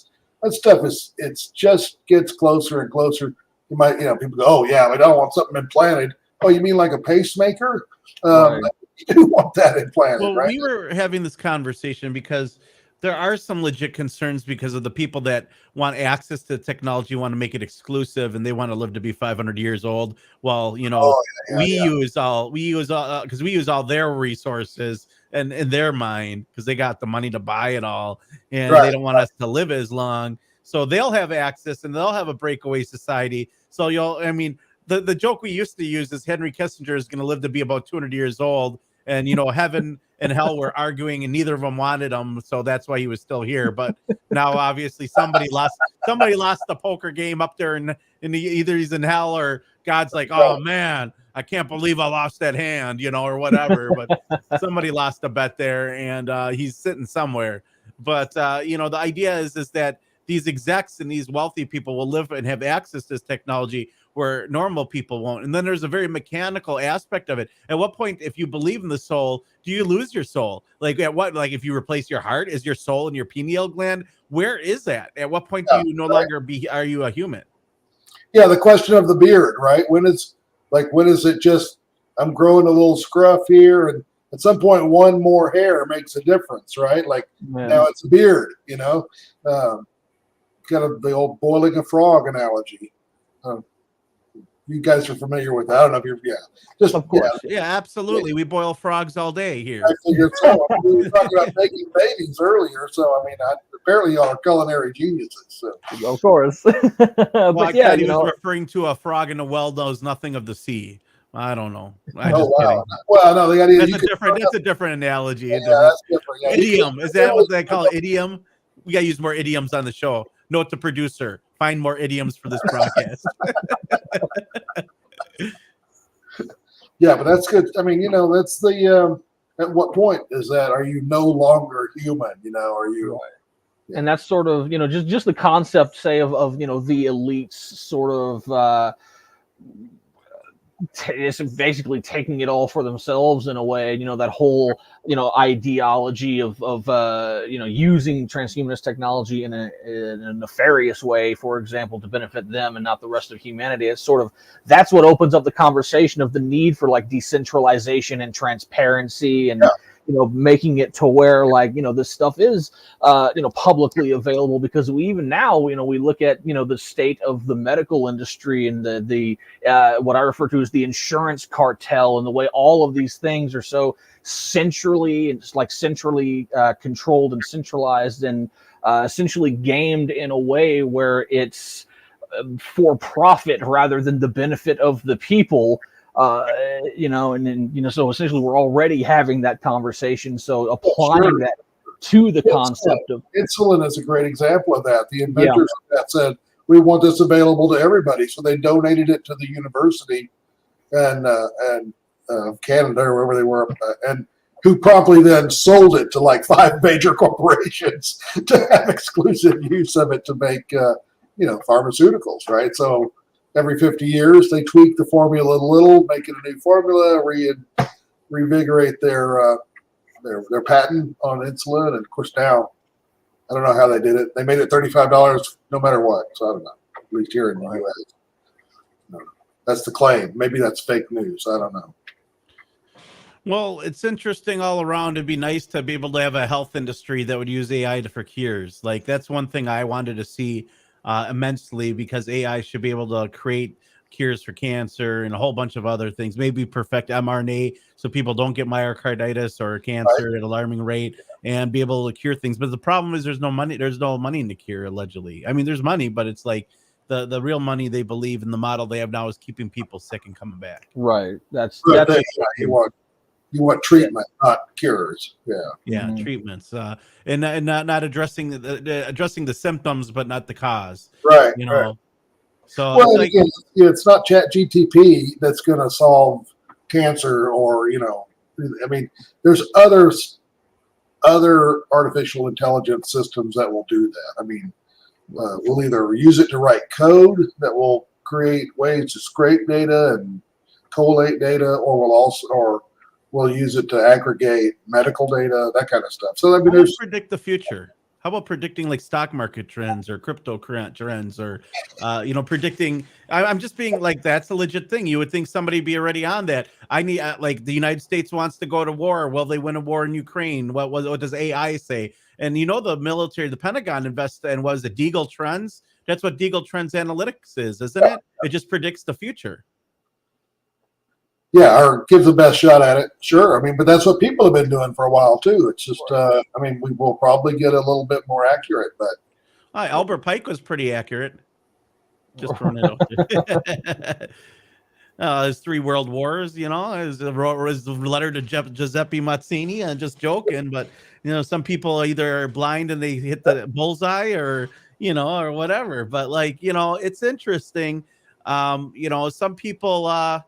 stuff it's just gets closer and closer. You might, people go, oh, yeah, we don't want something implanted. Oh, you mean like a pacemaker? Right. You do want that implanted, well, right? We were having this conversation because there are some legit concerns because of the people that want access to technology, want to make it exclusive, and they want to live to be 500 years old. Well, we use all because we use all their resources and in their mind because they got the money to buy it all, and they don't want us to live as long. So they'll have access and they'll have a breakaway society. So the joke we used to use is Henry Kissinger is going to live to be about 200 years old. And, heaven and hell were arguing and neither of them wanted him. So that's why he was still here. But now, obviously, somebody lost the poker game up there. And either he's in hell or God's like, oh, man, I can't believe I lost that hand, or whatever. But somebody lost a bet there and he's sitting somewhere. But, the idea is that these execs and these wealthy people will live and have access to this technology where normal people won't. And then there's a very mechanical aspect of it. At what point, if you believe in the soul, do you lose your soul? Like if you replace your heart, is your soul in your pineal gland? Where is that? At what point do you no longer are you a human? Yeah, the question of the beard, right? When is it just I'm growing a little scruff here, and at some point one more hair makes a difference, right? Like now it's a beard, kind of the old boiling a frog analogy. You guys are familiar with that. I don't know if you're, just of course. Yeah, absolutely. We boil frogs all day here. I figured so. We were talking about making babies earlier, so apparently y'all are culinary geniuses. So. Of course. But yeah, he was referring to a frog in a well knows nothing of the sea. I don't know. Wow. Kidding. Well, no, the idea that's a different analogy. Yeah, that's different. Yeah, idiom. Is that what they call it? Idiom? We gotta use more idioms on the show. Note to producer. Find more idioms for this broadcast. Yeah, but that's good. I mean, that's the at what point are you no longer human? Are you? Right. And that's sort of, just the concept, say, of the elites sort of it's basically taking it all for themselves in a way. That whole ideology of using transhumanist technology in a nefarious way, for example, to benefit them and not the rest of humanity. It's sort of, that's what opens up the conversation of the need for like decentralization and transparency and making it to where this stuff is publicly available, because we even now we look at the state of the medical industry and the what I refer to as the insurance cartel, and the way all of these things are so centrally controlled and centralized and essentially gamed in a way where it's for profit rather than the benefit of the people. So essentially we're already having that conversation. So applying that to the concept of insulin is a great example of that. The inventors that said, we want this available to everybody. So they donated it to the university and Canada or wherever they were, and who promptly then sold it to like 5 major corporations to have exclusive use of it to make, pharmaceuticals, right? So every 50 years, they tweak the formula a little, make it a new formula, reinvigorate their patent on insulin. And of course, now I don't know how they did it. They made it $35 no matter what. So I don't know. At least here in the U.S. No, that's the claim. Maybe that's fake news. I don't know. Well, it's interesting all around. It'd be nice to be able to have a health industry that would use AI for cures. Like, that's one thing I wanted to see immensely, because AI should be able to create cures for cancer and a whole bunch of other things, maybe perfect mRNA so people don't get myocarditis or cancer at an alarming rate, and be able to cure things. But the problem is there's no money in the cure, allegedly. I mean, there's money, but it's like the real money, they believe in the model they have now, is keeping people sick and coming back. Right. That's you want treatment, not cures. Treatments, and not addressing the symptoms, but not the cause. Right. Right. So well, it's not ChatGPT that's going to solve cancer, or I mean, there's other artificial intelligence systems that will do that. I mean, we'll either use it to write code that will create ways to scrape data and collate data, or we'll use it to aggregate medical data, that kind of stuff. So I mean, there's predict the future. How about predicting like stock market trends or crypto trends, or predicting? I'm just being like, that's a legit thing. You would think somebody be already on that. I need like the United States wants to go to war. Well, they win a war in Ukraine. What does AI say? And the military, the Pentagon invests in what is it, Deagle Trends? That's what Deagle Trends Analytics is, isn't it? It just predicts the future. Yeah, or gives the best shot at it. Sure. I mean, but that's what people have been doing for a while too. It's just, I mean, we will probably get a little bit more accurate, but. Albert Pike was pretty accurate. Just throwing it out there. His 3 world wars, his letter to Giuseppe Mazzini, and just joking, but some people either are blind and they hit the bullseye, or or whatever. But it's interesting. Some people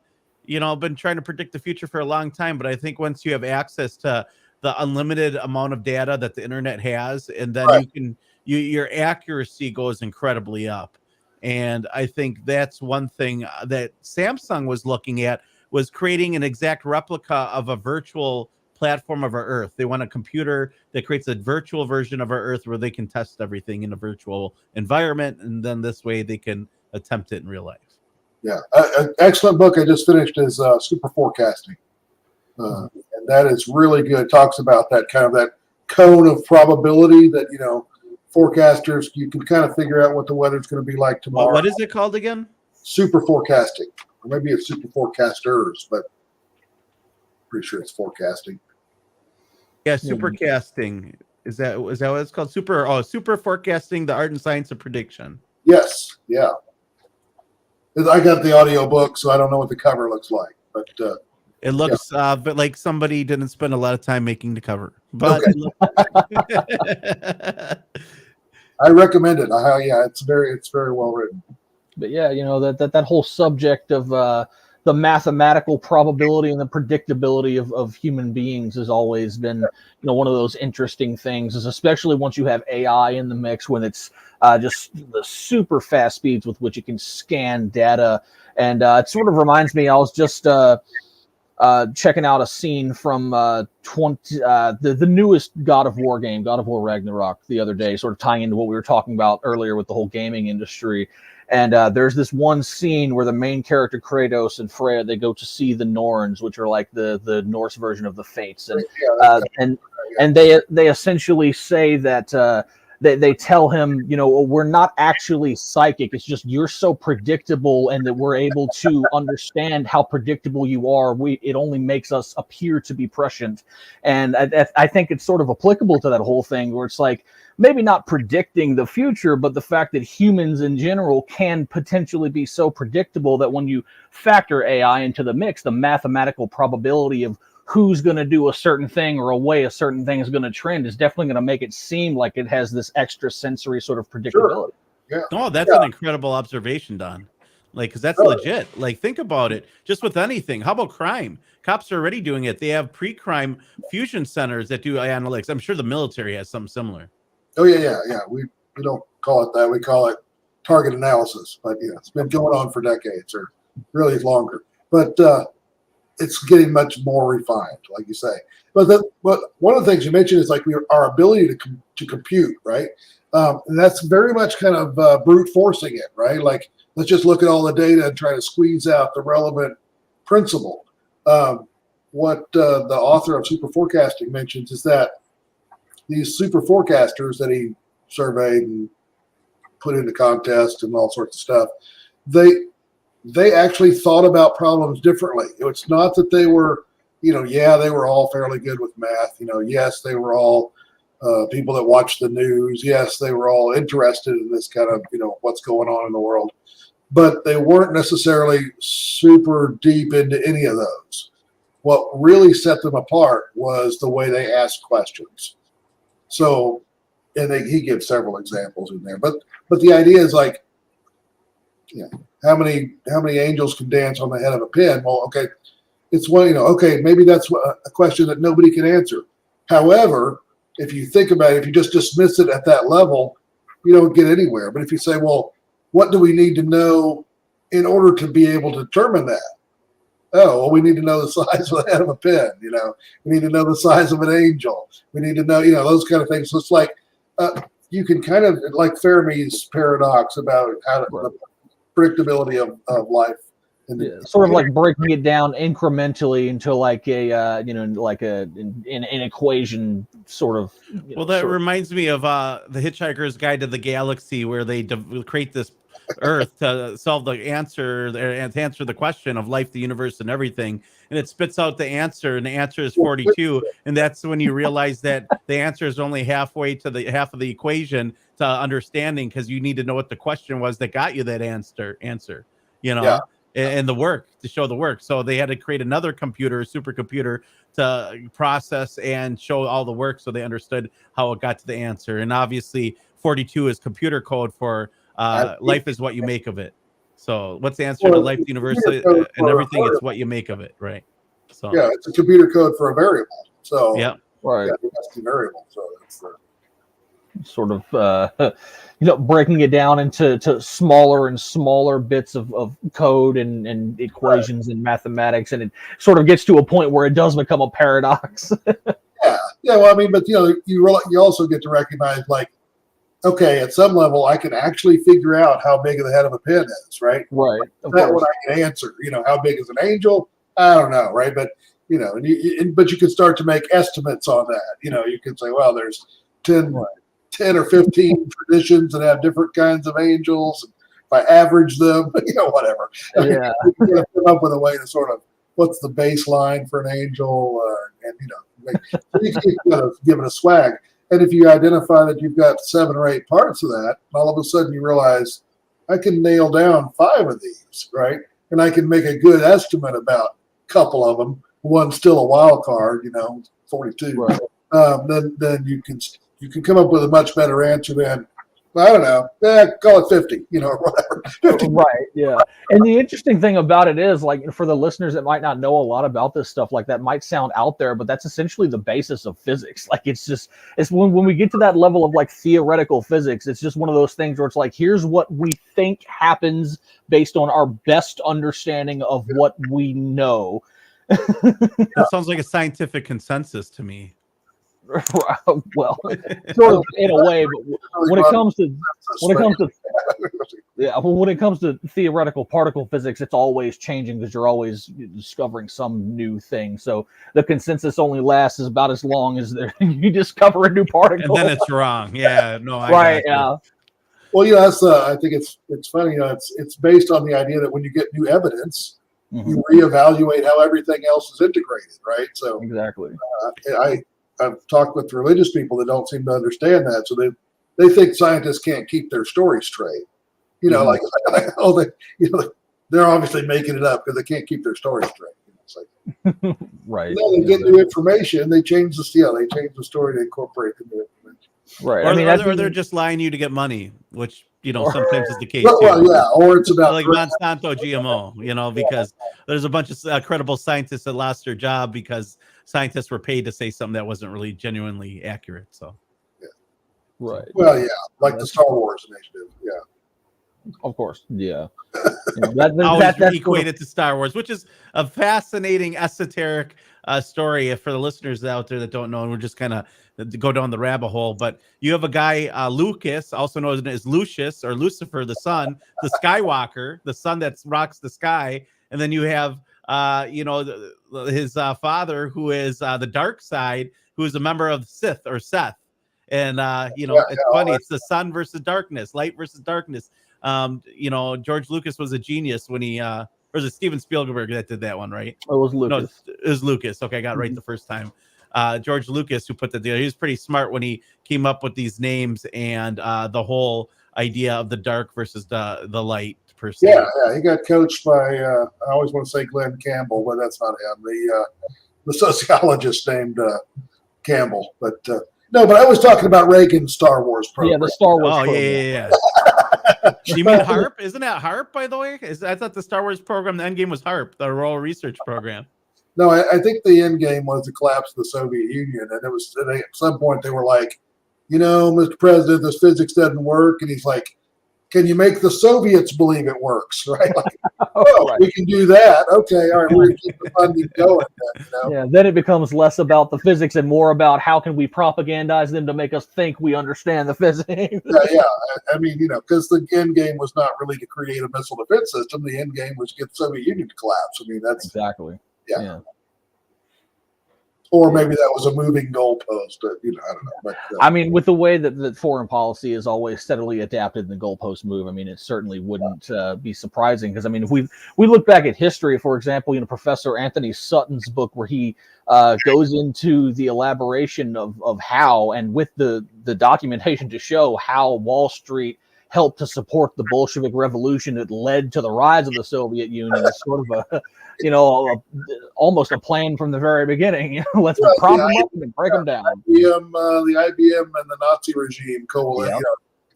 been trying to predict the future for a long time, but I think once you have access to the unlimited amount of data that the internet has, and then your accuracy goes incredibly up. And I think that's one thing that Samsung was looking at, was creating an exact replica of a virtual platform of our Earth. They want a computer that creates a virtual version of our Earth where they can test everything in a virtual environment, and then this way they can attempt it in real life. Yeah, an excellent book I just finished is Super Forecasting, and that is really good. It talks about that kind of that cone of probability that forecasters, you can kind of figure out what the weather's going to be like tomorrow. What is it called again? Super Forecasting, or maybe it's Super Forecasters, but pretty sure it's forecasting. Yeah, Supercasting. Is that what it's called? Super Forecasting: The Art and Science of Prediction. Yes, yeah. I got the audio book, so I don't know what the cover looks like, but it looks but like somebody didn't spend a lot of time making the cover. But I recommend it. It's very well written. But yeah, that whole subject of the mathematical probability and the predictability of human beings has always been, one of those interesting things, is especially once you have AI in the mix, when it's just the super fast speeds with which it can scan data. And it sort of reminds me, I was just checking out a scene from the newest God of War game, God of War Ragnarok, the other day, sort of tying into what we were talking about earlier with the whole gaming industry. And there's this one scene where the main character Kratos and Freya, they go to see the Norns, which are like the Norse version of the Fates, and they essentially say that they tell him, we're not actually psychic. It's just you're so predictable, and that we're able to understand how predictable you are. It only makes us appear to be prescient. And I think it's sort of applicable to that whole thing, where it's like, maybe not predicting the future, but the fact that humans in general can potentially be so predictable that when you factor AI into the mix, the mathematical probability of who's going to do a certain thing or a way a certain thing is going to trend is definitely going to make it seem like it has this extra sensory sort of predictability. Sure. Yeah. Oh, that's an incredible observation, Don. Like, because that's legit. Like, think about it. Just with anything. How about crime? Cops are already doing it. They have pre-crime fusion centers that do analytics. I'm sure the military has something similar. Oh yeah. We don't call it that. We call it target analysis. But yeah, it's been going on for decades, or really longer. But it's getting much more refined, like you say. But one of the things you mentioned is like our ability to compute, right? And that's very much kind of brute forcing it, right? Like, let's just look at all the data and try to squeeze out the relevant principle. What the author of Super Forecasting mentions is that these super forecasters that he surveyed and put into contests and all sorts of stuff, they actually thought about problems differently. It's not that they were, they were all fairly good with math. Yes, they were all people that watch the news. Yes, they were all interested in this kind of, what's going on in the world. But they weren't necessarily super deep into any of those. What really set them apart was the way they asked questions. So, and he gives several examples in there. But the idea is like, how many angels can dance on the head of a pin? Well, okay, it's one, okay, maybe that's a question that nobody can answer. However, if you think about it, if you just dismiss it at that level, you don't get anywhere. But if you say, well, what do we need to know in order to be able to determine that? Oh, well, we need to know the size of the head of a pin. We need to know the size of an angel. We need to know, those kind of things. So it's like you can kind of, like Fermi's paradox about how the predictability of life. Sort of like breaking it down incrementally into like a an equation sort of. That reminds me of the Hitchhiker's Guide to the Galaxy, where they create this Earth to solve the answer and to answer the question of life, the universe, and everything, and it spits out the answer, and the answer is 42, and that's when you realize that the answer is only halfway to the half of the equation to understanding, because you need to know what the question was that got you that answer. And the work to show the work. So they had to create another computer, a supercomputer, to process and show all the work, so they understood how it got to the answer. And obviously 42 is computer code for life is what you make of it. So what's the answer to life, the universe, and everything? It's what you make of it, right? So yeah, it's a computer code for a variable. So yeah, right. Yeah, that's the variable. So that's sort of breaking it down into smaller and smaller bits of code and equations and mathematics, and it sort of gets to a point where it does become a paradox. Yeah. Well, I mean, but you also get to recognize, like, okay, at some level, I can actually figure out how big of the head of a pin is, right? Right. That's what I can answer. How big is an angel? I don't know, right? But but you can start to make estimates on that. You can say, well, there's 10 or 15 traditions that have different kinds of angels. If I average them, whatever. Yeah. You can come up with a way to sort of, what's the baseline for an angel, you can give it a swag. And if you identify that you've got 7 or 8 parts of that, all of a sudden you realize I can nail down 5 of these, right? And I can make a good estimate about a couple of them. One's still a wild card, 42. Right. Then you can come up with a much better answer than I don't know. Call it 50, or whatever. 50. Right, yeah. And the interesting thing about it is, like, for the listeners that might not know a lot about this stuff, like, that might sound out there, but that's essentially the basis of physics. Like, it's when we get to that level of, like, theoretical physics, it's just one of those things where it's like, here's what we think happens based on our best understanding of what we know. That sounds like a scientific consensus to me. Well, sort of in a way, but when it comes to theoretical particle physics, it's always changing because you're always discovering some new thing. So the consensus only lasts about as long as you discover a new particle, and then it's wrong. Yeah, no, right? Yeah. Well, that's I think it's funny. It's based on the idea that when you get new evidence, you reevaluate how everything else is integrated, right? So exactly. I've talked with religious people that don't seem to understand that, so they think scientists can't keep their story straight. Like they're obviously making it up because they can't keep their story straight. It's like, right. They get new information, they change the story to incorporate the new information. Right. Or they're just lying you to get money, which sometimes is the case too. Well, yeah, or it's about like Monsanto GMO, because there's a bunch of credible scientists that lost their job because scientists were paid to say something that wasn't really genuinely accurate. So, right. Well, yeah, like the Star Wars initiative. Yeah, of course. Yeah. That's equated to Star Wars, which is a fascinating esoteric story for the listeners out there that don't know, and we're just kind of go down the rabbit hole. But you have a guy, Lucas, also known as Lucius or Lucifer, the sun, the Skywalker, the sun that rocks the sky, and then you have his father, who is the dark side, who is a member of Sith or Seth. And it's funny, it's the sun versus darkness, light versus darkness. George Lucas was a genius when he or was it Steven Spielberg that did that one, right? It was Lucas. No, it was Lucas. Okay, I got it right the first time. George Lucas, who put that together, he was pretty smart when he came up with these names and the whole idea of the dark versus the light per se. Yeah, he got coached by I always want to say Glenn Campbell, but that's not him. The sociologist named Campbell, but no. But I was talking about Reagan's Star Wars program. Yeah, the Star Wars. Oh, program. yeah. You mean HARP? Isn't that HARP, by the way? I thought the Star Wars program, the end game was HARP, the Royal Research Program. No, I think the end game was the collapse of the Soviet Union, and it was at some point they were like, Mr. President, this physics doesn't work, and he's like, can you make the Soviets believe it works? Right? Like, right. We can do that. Okay, all right, we're going to keep the funding going. Then, Yeah, then it becomes less about the physics and more about how can we propagandize them to make us think we understand the physics. Yeah. I mean, because the end game was not really to create a missile defense system. The end game was to get the Soviet Union to collapse. I mean, that's exactly. Yeah. Or maybe that was a moving goalpost. I don't know. But, I mean, with the way that foreign policy is always steadily adapted in the goalpost move, I mean, it certainly wouldn't be surprising. Because, I mean, if we look back at history, for example, Professor Anthony Sutton's book where he goes into the elaboration of how, and with the documentation to show how Wall Street helped to support the Bolshevik Revolution that led to the rise of the Soviet Union. It's sort of almost a plan from the very beginning. Let's prop them up and break them down. The IBM and the Nazi regime coalition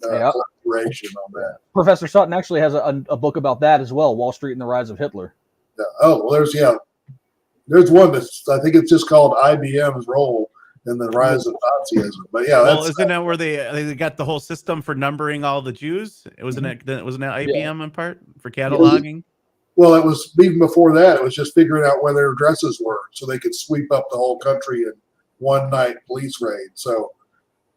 on that. Professor Sutton actually has a book about that as well, Wall Street and the Rise of Hitler. Yeah. Oh, well, there's one that's, I think it's just called IBM's role in the rise of Nazism. But isn't that where they got the whole system for numbering all the Jews? Wasn't that IBM in part for cataloging? Well, it was even before that. It was just figuring out where their addresses were so they could sweep up the whole country in one night police raid. So,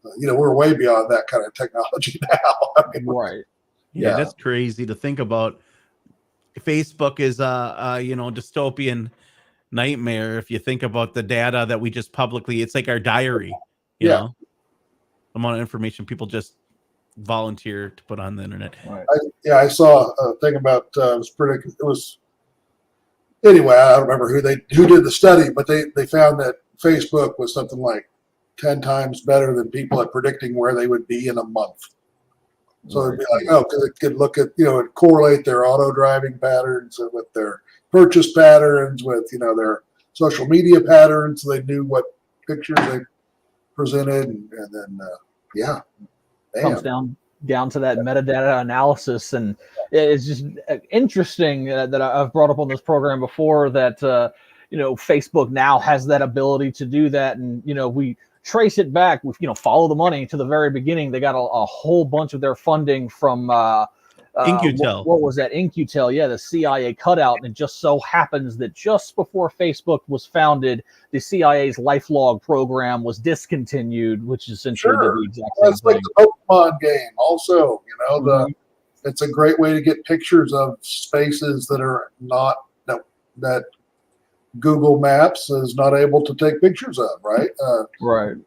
we're way beyond that kind of technology now. I mean, right. Yeah, that's crazy to think about. Facebook is a dystopian nightmare if you think about the data that we just publicly, it's like our diary, you know, the amount of information people just volunteer to put on the internet. Right. I saw a thing about anyway, I don't remember who did the study, but they found that Facebook was something like 10 times better than people at predicting where they would be in a month. So it'd be like, because it could look at, and correlate their auto driving patterns with their purchase patterns, with, their social media patterns. So they knew what pictures they presented. And then, down to that metadata analysis. And it's just interesting that I've brought up on this program before that, Facebook now has that ability to do that. And, we trace it back, with, follow the money to the very beginning. They got a whole bunch of their funding from InQtel. what was that? InQtel, yeah, the CIA cutout. And it just so happens that just before Facebook was founded, the CIA's LifeLog program was discontinued, which essentially did the exact same That's like thing. the Pokemon game. Also, it's a great way to get pictures of spaces that are not that Google Maps is not able to take pictures of. Right. Right.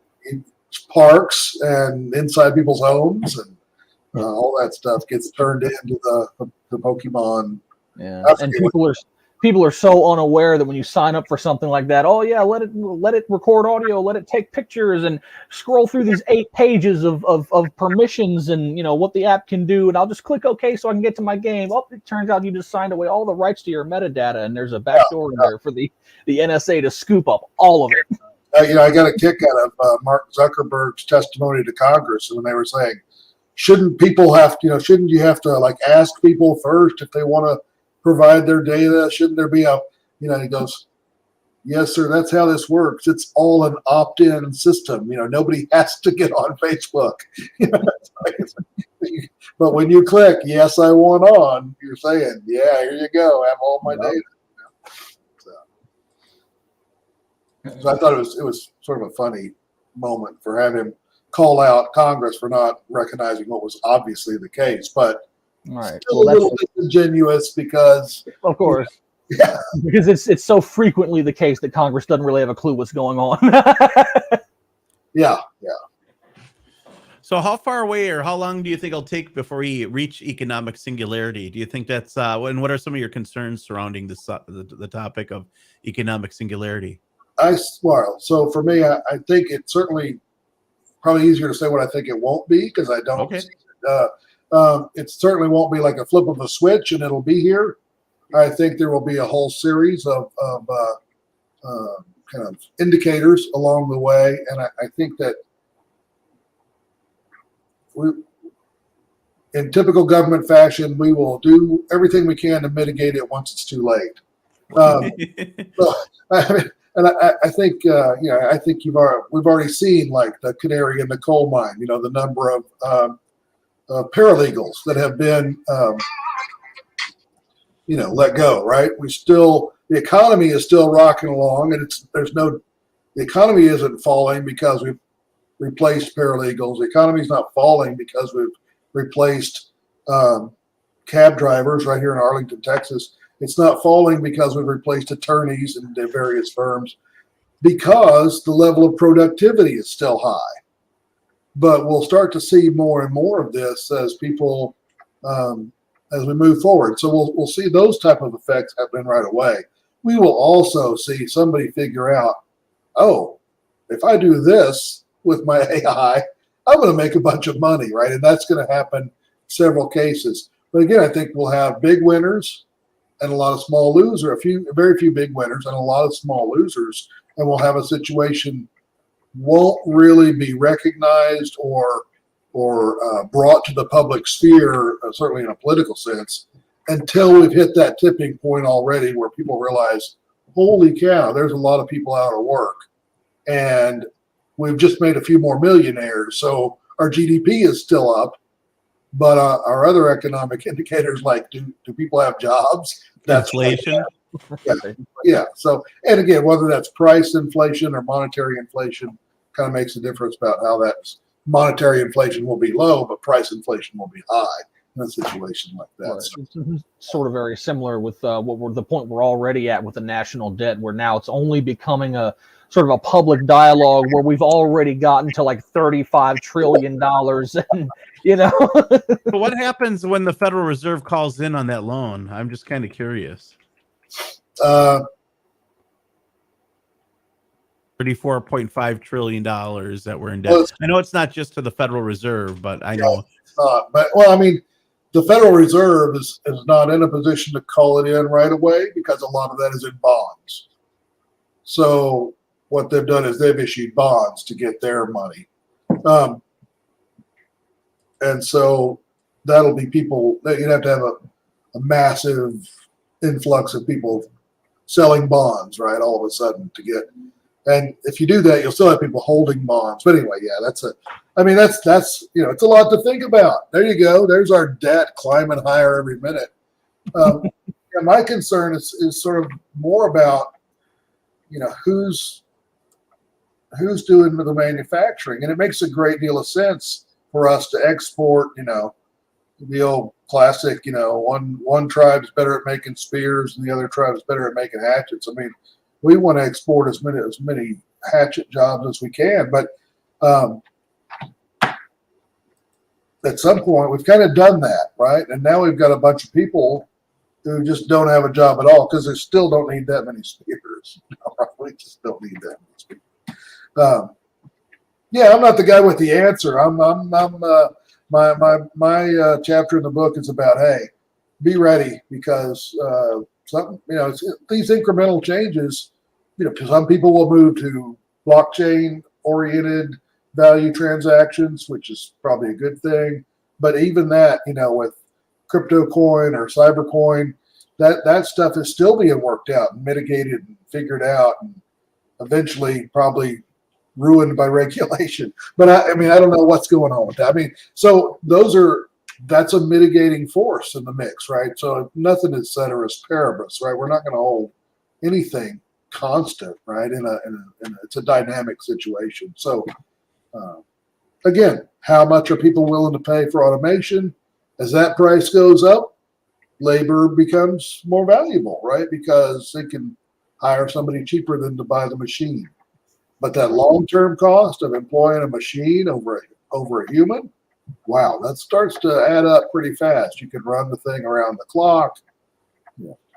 Parks and inside people's homes and all that stuff gets turned into the Pokemon. Yeah, and people are so unaware that when you sign up for something like that, oh yeah, let it record audio, let it take pictures, and scroll through these 8 pages of permissions and what the app can do, and I'll just click OK so I can get to my game. Oh, it turns out you just signed away all the rights to your metadata, and there's a backdoor in there for the NSA to scoop up all of it. I got a kick out of Mark Zuckerberg's testimony to Congress when they were saying, shouldn't you have to ask people first if they want to provide their data? Shouldn't there be he goes, yes, sir, that's how this works. It's all an opt-in system. Nobody has to get on Facebook. But when you click, yes, I want on, you're saying, yeah, here you go. I have all my data. So I thought it was sort of a funny moment for having him call out Congress for not recognizing what was obviously the case, but still a little disingenuous because, of course, because it's so frequently the case that Congress doesn't really have a clue what's going on. Yeah. So how far away or how long do you think it'll take before we reach economic singularity? Do you think that's and what are some of your concerns surrounding this the topic of economic singularity? So for me, I think it's certainly probably easier to say what I think it won't be because I don't. Okay. It certainly won't be like a flip of a switch and it'll be here. I think there will be a whole series of kind of indicators along the way, and I think that in typical government fashion, we will do everything we can to mitigate it once it's too late. I think I think we've already seen like the canary in the coal mine. The number of paralegals that have been let go. Right? The economy is still rocking along, and the economy isn't falling because we've replaced paralegals. The economy is not falling because we've replaced cab drivers right here in Arlington, Texas. It's not falling because we've replaced attorneys in the various firms, because the level of productivity is still high. But we'll start to see more and more of this as people, as we move forward. So we'll see those type of effects happening right away. We will also see somebody figure out, oh, if I do this with my AI, I'm going to make a bunch of money, right? And that's going to happen in several cases. But again, I think we'll have big winners and a lot of small losers, very few big winners and a lot of small losers. And we'll have a situation won't really be recognized or brought to the public sphere, certainly in a political sense, until we've hit that tipping point already where people realize, holy cow, there's a lot of people out of work. And we've just made a few more millionaires. So our GDP is still up, but our other economic indicators, like do people have jobs? That's inflation. Yeah. So, and again, whether that's price inflation or monetary inflation kind of makes a difference about how that monetary inflation will be low, but price inflation will be high in a situation like that. Right. It's sort of very similar with the point we're already at with the national debt, where now it's only becoming a sort of a public dialogue where we've already gotten to like $35 trillion. And, But what happens when the Federal Reserve calls in on that loan? I'm just kind of curious. $34.5 trillion that we're in debt. Well, I know it's not just to the Federal Reserve, but I know it's not. But the Federal Reserve is not in a position to call it in right away because a lot of that is in bonds. So what they've done is they've issued bonds to get their money. And so that'll be people that you'd have to have a massive influx of people selling bonds, right? All of a sudden to get, and if you do that, you'll still have people holding bonds. But anyway, yeah, that's it's a lot to think about. There you go. There's our debt climbing higher every minute. Yeah, my concern is sort of more about, who's doing the manufacturing, and it makes a great deal of sense for us to export, the old classic, one tribe's better at making spears and the other tribe's better at making hatchets. I mean, we want to export as many hatchet jobs as we can, but at some point we've kind of done that, right? And now we've got a bunch of people who just don't have a job at all because they still don't need that many spears. We just don't need that many spears. Yeah, I'm not the guy with the answer. My chapter in the book is about, hey, be ready, because these incremental changes, some people will move to blockchain oriented value transactions, which is probably a good thing. But even that, with crypto coin or cyber coin, that stuff is still being worked out and mitigated and figured out, and eventually probably ruined by regulation. But I don't know what's going on with that. So that's a mitigating force in the mix, right? So nothing is ceteris paribus, right? We're not going to hold anything constant, right? It's a dynamic situation. So again, how much are people willing to pay for automation? As that price goes up, labor becomes more valuable, right? Because they can hire somebody cheaper than to buy the machine. But that long-term cost of employing a machine over a human, wow, that starts to add up pretty fast. You can run the thing around the clock.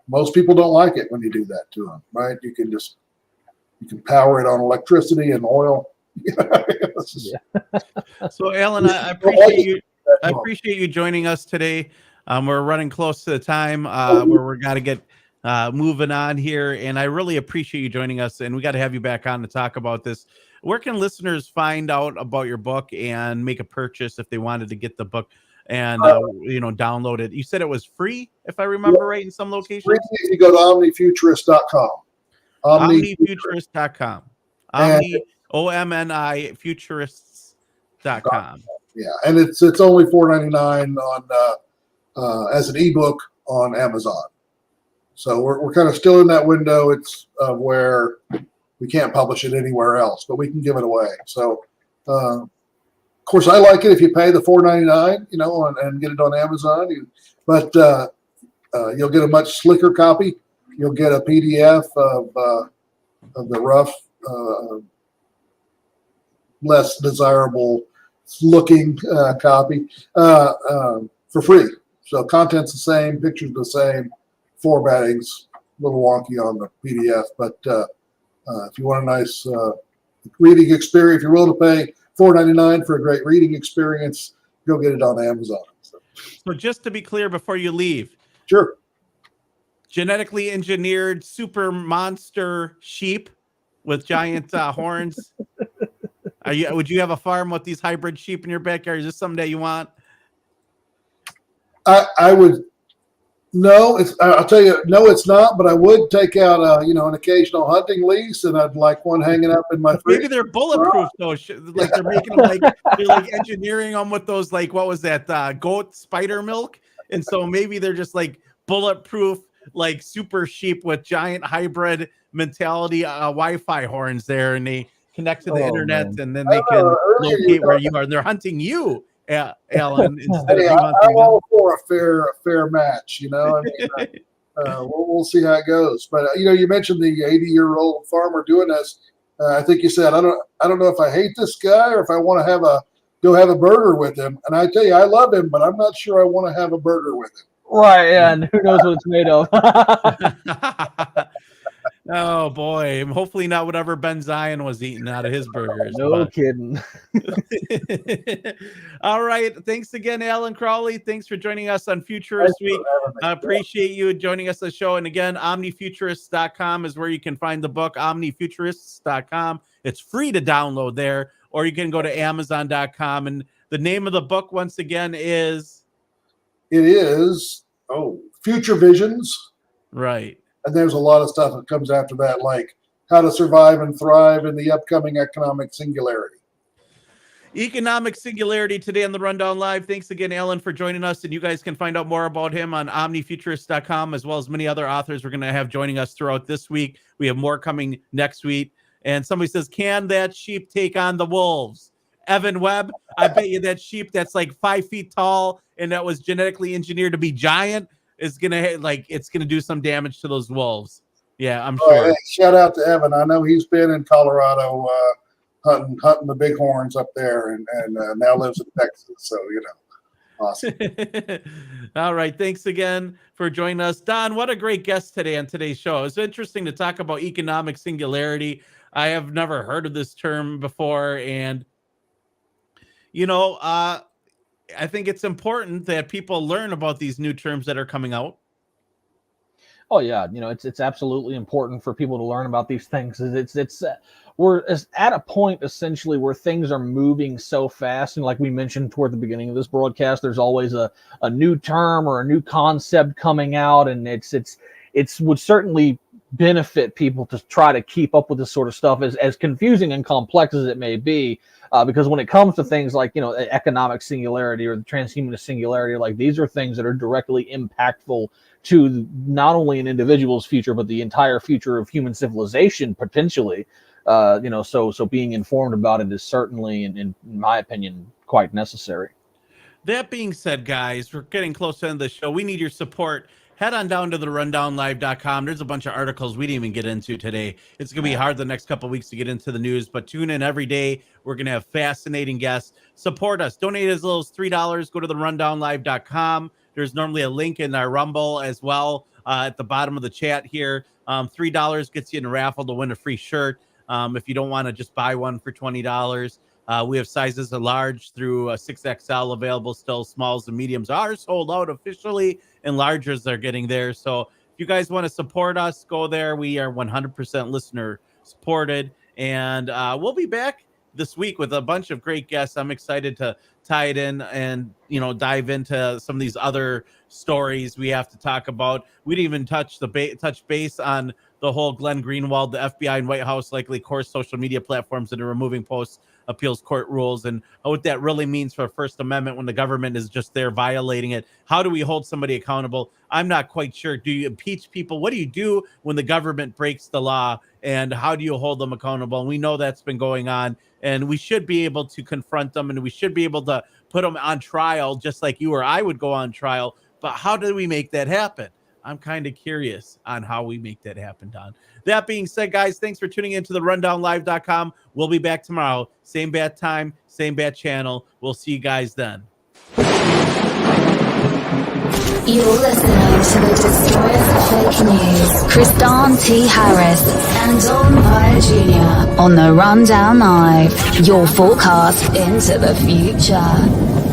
Most people don't like it when you do that to them, right? You can power it on electricity and oil. So, Alan, I appreciate you. I appreciate you joining us today. We're running close to the time where we're got to get moving on here, and I really appreciate you joining us. And we got to have you back on to talk about this. Where can listeners find out about your book and make a purchase if they wanted to get the book and download it? You said it was free, if I remember right, in some locations. Free if you go to omnifuturist.com. Omnifuturist.com. OMNI futurists.com. Yeah, and it's only $4.99 on as an ebook on Amazon. So we're kind of still in that window. It's where we can't publish it anywhere else, but we can give it away. So of course, I like it if you pay the $4.99, and get it on Amazon. But you'll get a much slicker copy. You'll get a PDF of the rough, less desirable looking copy for free. So content's the same, pictures the same, formatting's a little wonky on the PDF. But if you want a nice reading experience, if you're willing to pay $4.99 for a great reading experience, go get it on Amazon. So just to be clear before you leave. Sure. Genetically engineered super monster sheep with giant horns. Would you have a farm with these hybrid sheep in your backyard? Is this someday you want? I would. No, I'll tell you, no, it's not. But I would take out an occasional hunting lease, and I'd like one hanging up in my fridge. Maybe they're bulletproof though. Like they're making them they're like engineering them with those what was that goat spider milk, and so maybe they're just like bulletproof, like super sheep with giant hybrid mentality Wi-Fi horns there, and they connect to the internet, and then they can locate where you are. And they're hunting you, Alan, instead of you hunting I'm all for a fair match. We'll see how it goes. But you mentioned the 80-year-old farmer doing this. I think you said I don't know if I hate this guy or if I want to go have a burger with him. And I tell you, I love him, but I'm not sure I want to have a burger with him. Right, yeah, and who knows what it's made of. Oh boy! Hopefully not whatever Ben Zion was eating out of his burgers. No kidding. All right. Thanks again, Alan Crowley. Thanks for joining us on Futurist Week. I appreciate you joining us on the show. And again, omnifuturists.com is where you can find the book, omnifuturists.com. It's free to download there, or you can go to amazon.com. And The name of the book, once again, is? It is, Future Visions. Right. And there's a lot of stuff that comes after that, like how to survive and thrive in the upcoming economic singularity. Economic Singularity today on the Rundown Live. Thanks again, Alan, for joining us. And you guys can find out more about him on omnifuturist.com, as well as many other authors we're going to have joining us throughout this week. We have more coming next week. And somebody says, can that sheep take on the wolves? Evan Webb, I bet you that sheep that's like 5 feet tall and that was genetically engineered to be giant is going to it's going to do some damage to those wolves. Yeah, I'm sure. Hey, shout out to Evan. I know he's been in Colorado hunting the bighorns up there, and now lives in Texas. So, awesome. All right. Thanks again for joining us. Don, what a great guest today on today's show. It's interesting to talk about economic singularity. I have never heard of this term before. And, I think it's important that people learn about these new terms that are coming out. Oh yeah, it's absolutely important for people to learn about these things. We're at a point essentially where things are moving so fast, and like we mentioned toward the beginning of this broadcast, there's always a new term or a new concept coming out, and it would certainly benefit people to try to keep up with this sort of stuff, as confusing and complex as it may be, because when it comes to things like economic singularity or the transhumanist singularity, like these are things that are directly impactful to not only an individual's future but the entire future of human civilization potentially. So being informed about it is certainly, in my opinion, quite necessary. That being said, guys, we're getting close to the end of the show. We need your support. Head on down to the rundownlive.com. There's a bunch of articles we didn't even get into today. It's going to be hard the next couple of weeks to get into the news, but tune in every day. We're going to have fascinating guests. Support us. Donate as little as $3. Go to the rundownlive.com. There's normally a link in our Rumble as well at the bottom of the chat here. $3 gets you in a raffle to win a free shirt. If you don't want to just buy one for $20. We have sizes of large through 6XL available still. Smalls and mediums are sold out officially, and largers are getting there. So if you guys want to support us, go there. We are 100% listener supported. And we'll be back this week with a bunch of great guests. I'm excited to tie it in and, dive into some of these other stories we have to talk about. We didn't even touch base on the whole Glenn Greenwald, the FBI and White House likely course social media platforms that are removing post appeals court rules, and what that really means for First Amendment when the government is just there violating it. How do we hold somebody accountable? I'm not quite sure. Do you impeach people? What do you do when the government breaks the law, and how do you hold them accountable? And we know that's been going on, and we should be able to confront them, and we should be able to put them on trial just like you or I would go on trial. But how do we make that happen? I'm kind of curious on how we make that happen, Don. That being said, guys, thanks for tuning into the rundownlive.com. We'll be back tomorrow. Same bad time, same bad channel. We'll see you guys then. You're listening to the Destroyers of Fake News, Kristan T. Harris and Don Meyer Jr. on the Rundown Live, your forecast into the future.